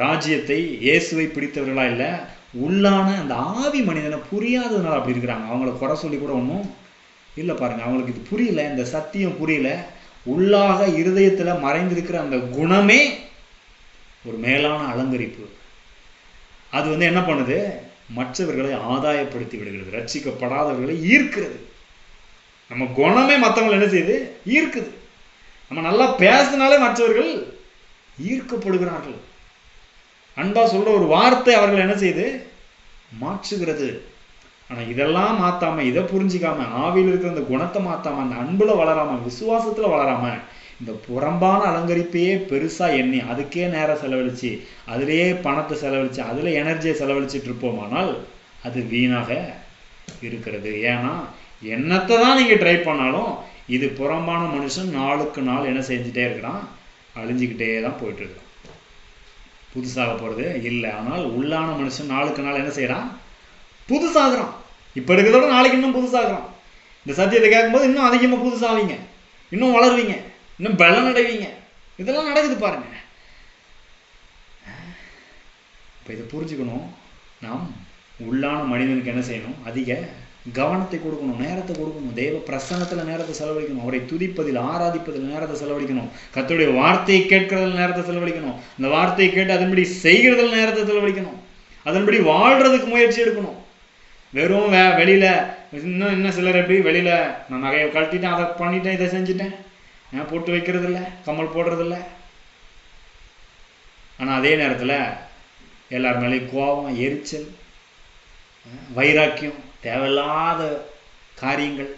A: ராஜ்யத்தை, இயேசுவை பிடித்தவர்களா இல்லை, உள்ளான அந்த ஆவி மனிதனை புரியாததுனால அப்படி இருக்கிறாங்க. அவங்கள குறை சொல்லி கூட ஒன்றும் இல்லை பாருங்க. அவங்களுக்கு இது புரியல, இந்த சத்தியம் புரியல. உள்ளாக இருதயத்துல மறைந்திருக்கிற அந்த குணமே ஒரு மேலான அலங்கரிப்பு. அது என்ன பண்ணுது, மற்றவர்களை ஆதாயப்படுத்தி விடுகிறது, ரட்சிக்கப்படாதவர்களை ஈர்க்கிறது. நம்ம குணமே மற்றவங்களை என்ன செய்யுது, ஈர்க்குது. நம்ம நல்லா பேசினாலே மற்றவர்கள் ஈர்க்கப்படுகிறார்கள். அன்பா சொல்ற ஒரு வார்த்தை அவர்கள் என்ன செய்யுது, மாற்றுகிறது. ஆனா இதெல்லாம் மாத்தாம, இதை புரிஞ்சிக்காம, ஆவியில் இருக்கிற அந்த குணத்தை மாத்தாம, அந்த அன்புல வளராம, விசுவாசத்துல வளராம, இந்த புறம்பான அலங்கரிப்பையே பெருசா எண்ணி அதுக்கே நேரம் செலவழிச்சு, அதிலேயே பணத்தை செலவழிச்சு, அதுல எனர்ஜியை செலவழிச்சிட்டு இருப்போமானால் அது வீணாக இருக்கிறது. ஏன்னா என்னத்தை தான் நீங்க ட்ரை பண்ணாலும் இது புறம்பான மனுஷன் நாளுக்கு நாள் என்ன செஞ்சுட்டே இருக்கிறான், அழிஞ்சுக்கிட்டே தான் போயிட்டு இருக்கிறான். புதுசாக போறது இல்லை. ஆனால் உள்ளான மனுஷன் நாளுக்கு நாள் என்ன செய்யறான், புதுசாகிறான். இப்ப இருக்கிறதோட நாளைக்கு இன்னும் புதுசாகிறான். இந்த சத்தியத்தை கேட்கும்போது இன்னும் அதிகமா புதுசாவீங்க, இன்னும் வளருவீங்க, இன்னும் பலன் அடைவீங்க. இதெல்லாம் நடக்குது பாருங்க. இப்ப இதை புரிஞ்சுக்கணும். நாம் உள்ளான மனிதனுக்கு என்ன செய்யணும், அதிக கவனத்தை கொடுக்கணும், நேரத்தை கொடுக்கணும். தேவ பிரசன்னத்துல நேரத்தை செலவழிக்கணும். அவரை துதிப்பதில், ஆராதிப்பதில் நேரத்தை செலவழிக்கணும். கர்த்தருடைய வார்த்தையை கேட்கறதில் நேரத்தை செலவழிக்கணும். அந்த வார்த்தையை கேட்டு அதன்படி செய்கிறதில் நேரத்தை செலவழிக்கணும். அதன்படி வாழ்றதுக்கு முயற்சி எடுக்கணும். வெறும் வெளியில இன்னும் சிலர் எப்படி வெளியில நான் நகையை கழட்டிட்டேன், அதை பண்ணிட்டேன், இதை செஞ்சுட்டேன், நான் போட்டு வைக்கிறது இல்லை, கம்மல் போடுறதில்ல. ஆனா அதே நேரத்துல எல்லார் மேலேயும் கோபம், எரிச்சல், வைராக்கியம், தேவையில்லாத காரியங்கள்.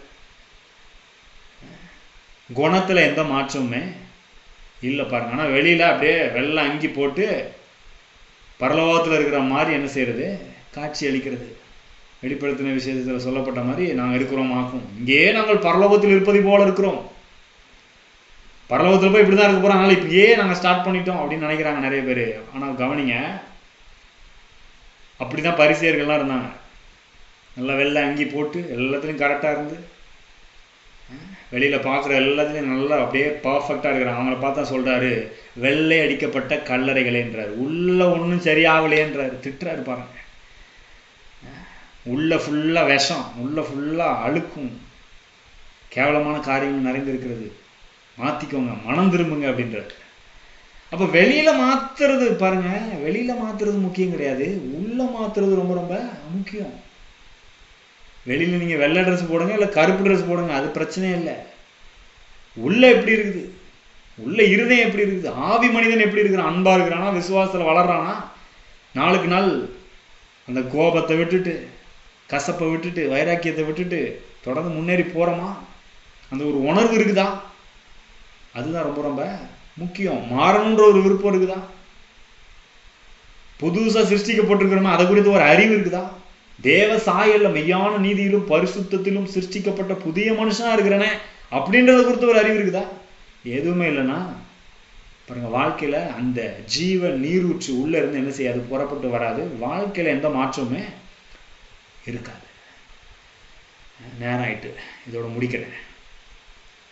A: குணத்துல எந்த மாற்றமுமே இல்லை பாருங்க. ஆனா வெளியில அப்படியே வெள்ளை அங்கி போட்டு பரலோகத்துல இருக்கிற மாதிரி என்ன செய்யறது, காட்சி அளிக்கிறது. வெளிப்படுத்தின விஷயத்துல சொல்லப்பட்ட மாதிரி நாங்கள் இருக்கிறோம் ஆக்கும். இங்கே நாங்கள் பரலோகத்தில் இருப்பதை போல இருக்கிறோம். பரலோகத்தில் போய் இப்படிதான் இருக்க போறாங்க, இப்பயே நாங்க ஸ்டார்ட் பண்ணிட்டோம் அப்படின்னு நினைக்கிறாங்க நிறைய பேர். ஆனால் கவனிங்க, அப்படிதான் பரிசேயர்கள்லாம் இருந்தாங்க. நல்லா வெள்ளை அங்கி போட்டு எல்லாத்துலையும் கரெக்டாக இருந்து வெளியில பார்க்குற எல்லாத்துலையும் நல்லா அப்படியே பர்ஃபெக்டாக இருக்கிறாங்க. அவங்கள பார்த்தா சொல்றாரு, வெள்ளை அடிக்கப்பட்ட கல்லறைகளேன்றாரு. உள்ள ஒன்றும் சரியாகலையேன்றாரு, திட்டுறாரு பாருங்க. உள்ள ஃபுல்லா விஷம், உள்ள ஃபுல்லா அழுக்கும், கேவலமான காரியங்கள் நிறைந்திருக்கிறது, மாத்திக்கோங்க, மனம் திரும்புங்க அப்படின்றாரு. அப்ப வெளியில மாத்துறது பாருங்க, வெளியில மாத்துறது முக்கியம் கிடையாது, உள்ள மாத்துறது ரொம்ப ரொம்ப முக்கியம். வெளியில நீங்க வெள்ளை ட்ரெஸ் போடுங்க, இல்ல கருப்பு ட்ரெஸ் போடுங்க, அது பிரச்சனையே இல்லை. உள்ள எப்படி இருக்குது, உள்ள இருதயம் எப்படி இருக்குது, ஆவி மனிதன் எப்படி இருக்கிறான், அன்பா இருக்கிறானா, விசுவாசத்துல வளர்றானா, நாளுக்கு நாள் அந்த கோபத்தை விட்டுட்டு, கசப்பை விட்டுட்டு, வைராக்கியத்தை விட்டுட்டு தொடர்ந்து முன்னேறி போறோமா, அந்த ஒரு உணர்வு இருக்குதா, அதுதான் ரொம்ப ரொம்ப முக்கியம். மாறணுன்ற ஒரு விருப்பம் இருக்குதா, புதுசா சிருஷ்டிக்கப்பட்டிருக்கிறோமா, அதை குறித்து ஒரு அறிவு இருக்குதா, தேவ சாயல்ல மெய்யான நீதியிலும் பரிசுத்தத்திலும் சிருஷ்டிக்கப்பட்ட புதிய மனுஷனா இருக்கிறனே அப்படின்றத குறித்து ஒரு அறிவு இருக்குதா, எதுவுமே இல்லைன்னா பாருங்க, வாழ்க்கையில அந்த ஜீவ நீரூற்று உள்ள இருந்து என்ன செய்யாது, புறப்பட்டு வராது. வாழ்க்கையில எந்த மாற்றமுமே இருக்காது. நேரம் ஆயிட்டு, இதோட முடிக்கிறேன்.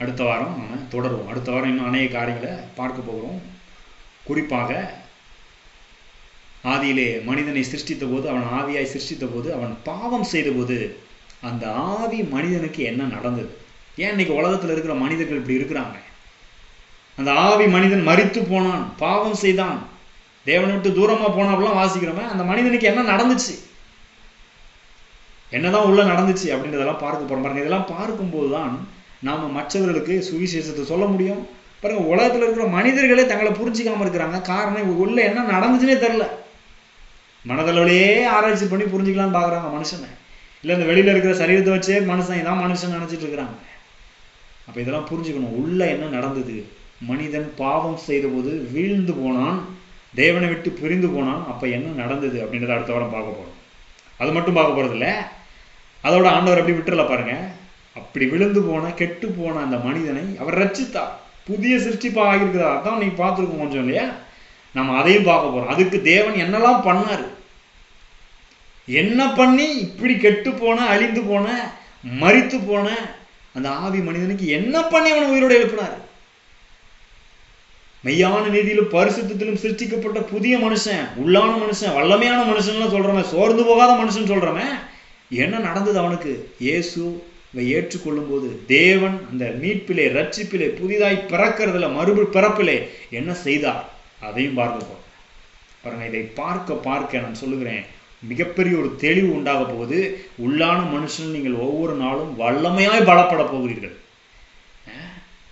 A: அடுத்த வாரம் நம்ம தொடருவோம். அடுத்த வாரம் இன்னும் அநேக காரியங்களை பார்க்க போகிறோம். குறிப்பாக ஆதியிலே மனிதனை சிருஷ்டித்த போது, அவன் ஆவியாய் சிருஷ்டித்த போது, அவன் பாவம் செய்த போது அந்த ஆவி மனிதனுக்கு என்ன நடந்தது, ஏன் இன்னைக்கு உலகத்துல இருக்கிற மனிதர்கள் இப்படி இருக்கிறாங்க. அந்த ஆவி மனிதன் மரித்து போனான், பாவம் செய்தான், தேவனை விட்டு தூரமா போனாப்பெல்லாம் வாசிக்கிறோமே, அந்த மனிதனுக்கு என்ன நடந்துச்சு, என்னதான் உள்ள நடந்துச்சு அப்படின்றதெல்லாம் பார்க்க போறோம் பாருங்க. இதெல்லாம் பார்க்கும்போது தான் நாம மற்றவர்களுக்கு சுவிசேஷத்தை சொல்ல முடியும். பாருங்க, உலகத்துல இருக்கிற மனிதர்களே தங்களை புரிஞ்சிக்காம இருக்கிறாங்க. காரணம், உள்ள என்ன நடந்துச்சுன்னே தெரியல. மனதளவிலேயே ஆராய்ச்சி பண்ணி புரிஞ்சுக்கலாம்னு பாக்குறாங்க மனுஷனை. இல்ல இந்த வெளியில இருக்கிற சரீரத்தை வச்சே மனுஷன் இதான் மனுஷன் நினைச்சிட்டு இருக்கிறாங்க. அப்ப இதெல்லாம் புரிஞ்சுக்கணும். உள்ள என்ன நடந்தது? மனிதன் பாவம் செய்த போது வீழ்ந்து போனான், தேவனை விட்டு பிரிந்து போனான். அப்ப என்ன நடந்தது அப்படின்றத அடுத்த வாரம் பார்க்க போறோம். அது மட்டும் பார்க்க போறது இல்ல, அதோட ஆண்டவர் அப்படி விட்டுறல பாருங்க. அப்படி விழுந்து போன கெட்டு போன அந்த மனிதனை அவர் ரட்சித்தார், புதிய சிருஷ்டிப்பா ஆகியிருக்கிறார். அதான் நீங்க பார்த்துருக்கோம் கொஞ்சம் இல்லையா? நம்ம அதையும் பார்க்க போறோம். அதுக்கு தேவன் என்னெல்லாம் பண்ணாரு, என்ன பண்ணி இப்படி கெட்டு போன, அழிந்து போன, மரித்து போன அந்த ஆவி மனிதனுக்கு என்ன பண்ணி அவனை உயிரோட எழுப்பினார். மெய்யான நீதியிலும் பரிசுத்திலும் சிருஷ்டிக்கப்பட்ட புதிய மனுஷன், உள்ளான மனுஷன், வல்லமையான மனுஷன் சொல்றமே, சோர்ந்து போகாத மனுஷன் சொல்றமே. என்ன நடந்தது அவனுக்கு? இயேசுவை ஏற்றுக்கொள்ளும் போது தேவன் அந்த மீட்பிலே, ரட்சிப்பிலே, புதிதாய் பிறக்கிறதுல, மறுபடி பிறப்பிலே என்ன செய்தார், அதையும் பார்க்க போறோம் பாருங்க. இதை பார்க்க பார்க்க நான் சொல்லுகிறேன், மிகப்பெரிய ஒரு தெளிவு உண்டாக போகுது. உள்ளான மனுஷன் நீங்கள் ஒவ்வொரு நாளும் வல்லமையாய் பலப்பட போகிறீர்கள்.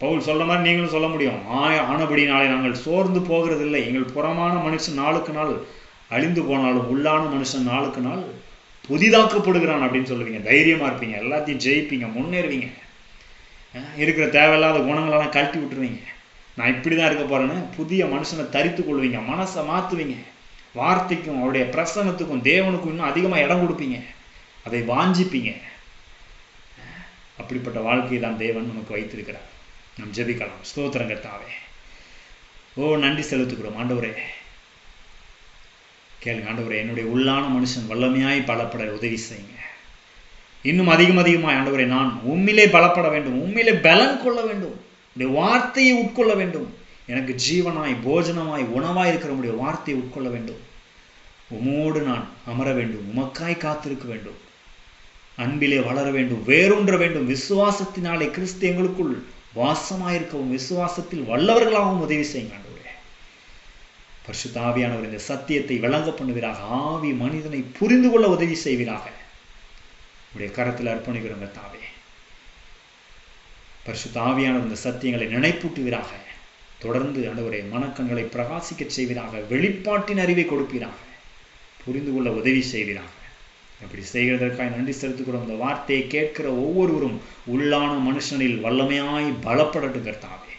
A: பவுல் சொல்ற மாதிரி நீங்களும் சொல்ல முடியும். ஆனபடினாலே நாங்கள் சோர்ந்து போகிறதில்லை. எங்கள் புறமான மனுஷன் நாளுக்கு நாள் அழிந்து போனாலும் உள்ளான மனுஷன் நாளுக்கு நாள் புதிதாக்கப்படுகிறான் அப்படின்னு சொல்லுவீங்க. தைரியமா இருப்பீங்க, எல்லாத்தையும் ஜெயிப்பீங்க, முன்னேறுவீங்க. இருக்கிற தேவையில்லாத குணங்களெல்லாம் கழட்டி விட்டுருவீங்க. நான் இப்படிதான் இருக்க போறேன்னு புதிய மனுஷனை தரித்து கொள்வீங்க, மனசை மாத்துவீங்க. வார்த்தைக்கும் அவருடைய பிரசன்னத்துக்கும் தேவனுக்கும் இன்னும் அதிகமா இடம் கொடுப்பீங்க, அதை வாஞ்சிப்பீங்க. அப்படிப்பட்ட வாழ்க்கையை தான் தேவன் நமக்கு வைத்திருக்கிறார். நாம் ஜெபிக்கலாம். ஸ்தோத்திரம் கர்த்தாவே. நன்றி செலுத்துகிறோம் ஆண்டவரே. கேளுங்க ஆண்டவரே, என்னுடைய உள்ளான மனுஷன் வல்லமையாய் பலப்பட உதவி செய்யுங்க. இன்னும் அதிகமாய் ஆண்டவரே, நான் உம்மிலே பலப்பட வேண்டும், உம்மிலே பலன் கொள்ள வேண்டும், உடைய வார்த்தையை உட்கொள்ள வேண்டும். எனக்கு ஜீவனாய், போஜனமாய், உணவாய் இருக்கிற உடைய வார்த்தையை உட்கொள்ள வேண்டும். உமோடு நான் அமர வேண்டும், உமக்காய் காத்திருக்க வேண்டும், அன்பிலே வளர வேண்டும், வேரூன்ற வேண்டும். விசுவாசத்தினாலே கிறிஸ்து எங்களுக்குள் வாசமாயிருக்கவும் விசுவாசத்தில் வல்லவர்களாகவும் உதவி செய்யுங்க ஆண்டவரே. பரிசுத்த ஆவியானவர் இந்த சத்தியத்தை விளங்க பண்ணுவீராக. ஆவி மனிதனை புரிந்து கொள்ள உதவி செய்வீராக. உடைய கரத்தில் அர்ப்பணிக்கிறோம் கர்த்தாவே. பரிசுத்த ஆவியானவர் இந்த சத்தியங்களை நினைப்பூட்டுவீராக. தொடர்ந்து ஆண்டவரே மனக்கண்களை பிரகாசிக்க செய்வீராக. வெளிப்பாட்டின் அறிவை கொடுப்பீராக. புரிந்து கொள்ள உதவி செய்வீராக. அப்படி செய்கிறதற்காக நன்றி செலுத்துகிறோம். இந்த வார்த்தையை கேட்கிற ஒவ்வொருவரும் உள்ளான மனுஷனில் வல்லமையாய் பலப்படட்டும் கர்த்தாவே.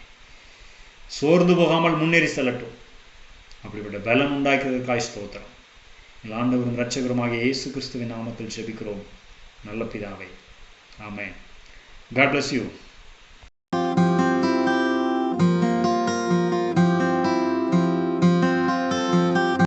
A: சோர்ந்து போகாமல் முன்னேறி செல்லட்டும். அப்படிப்பட்ட பலன் உண்டாக்குவதற்காக ஸ்தோத்திரம். ஆண்டவரும் இரட்சகருமாகிய இயேசு கிறிஸ்துவின் நாமத்தில் ஜெபிக்கிறோம் நல்ல பிதாவே. ஆமென். God bless you.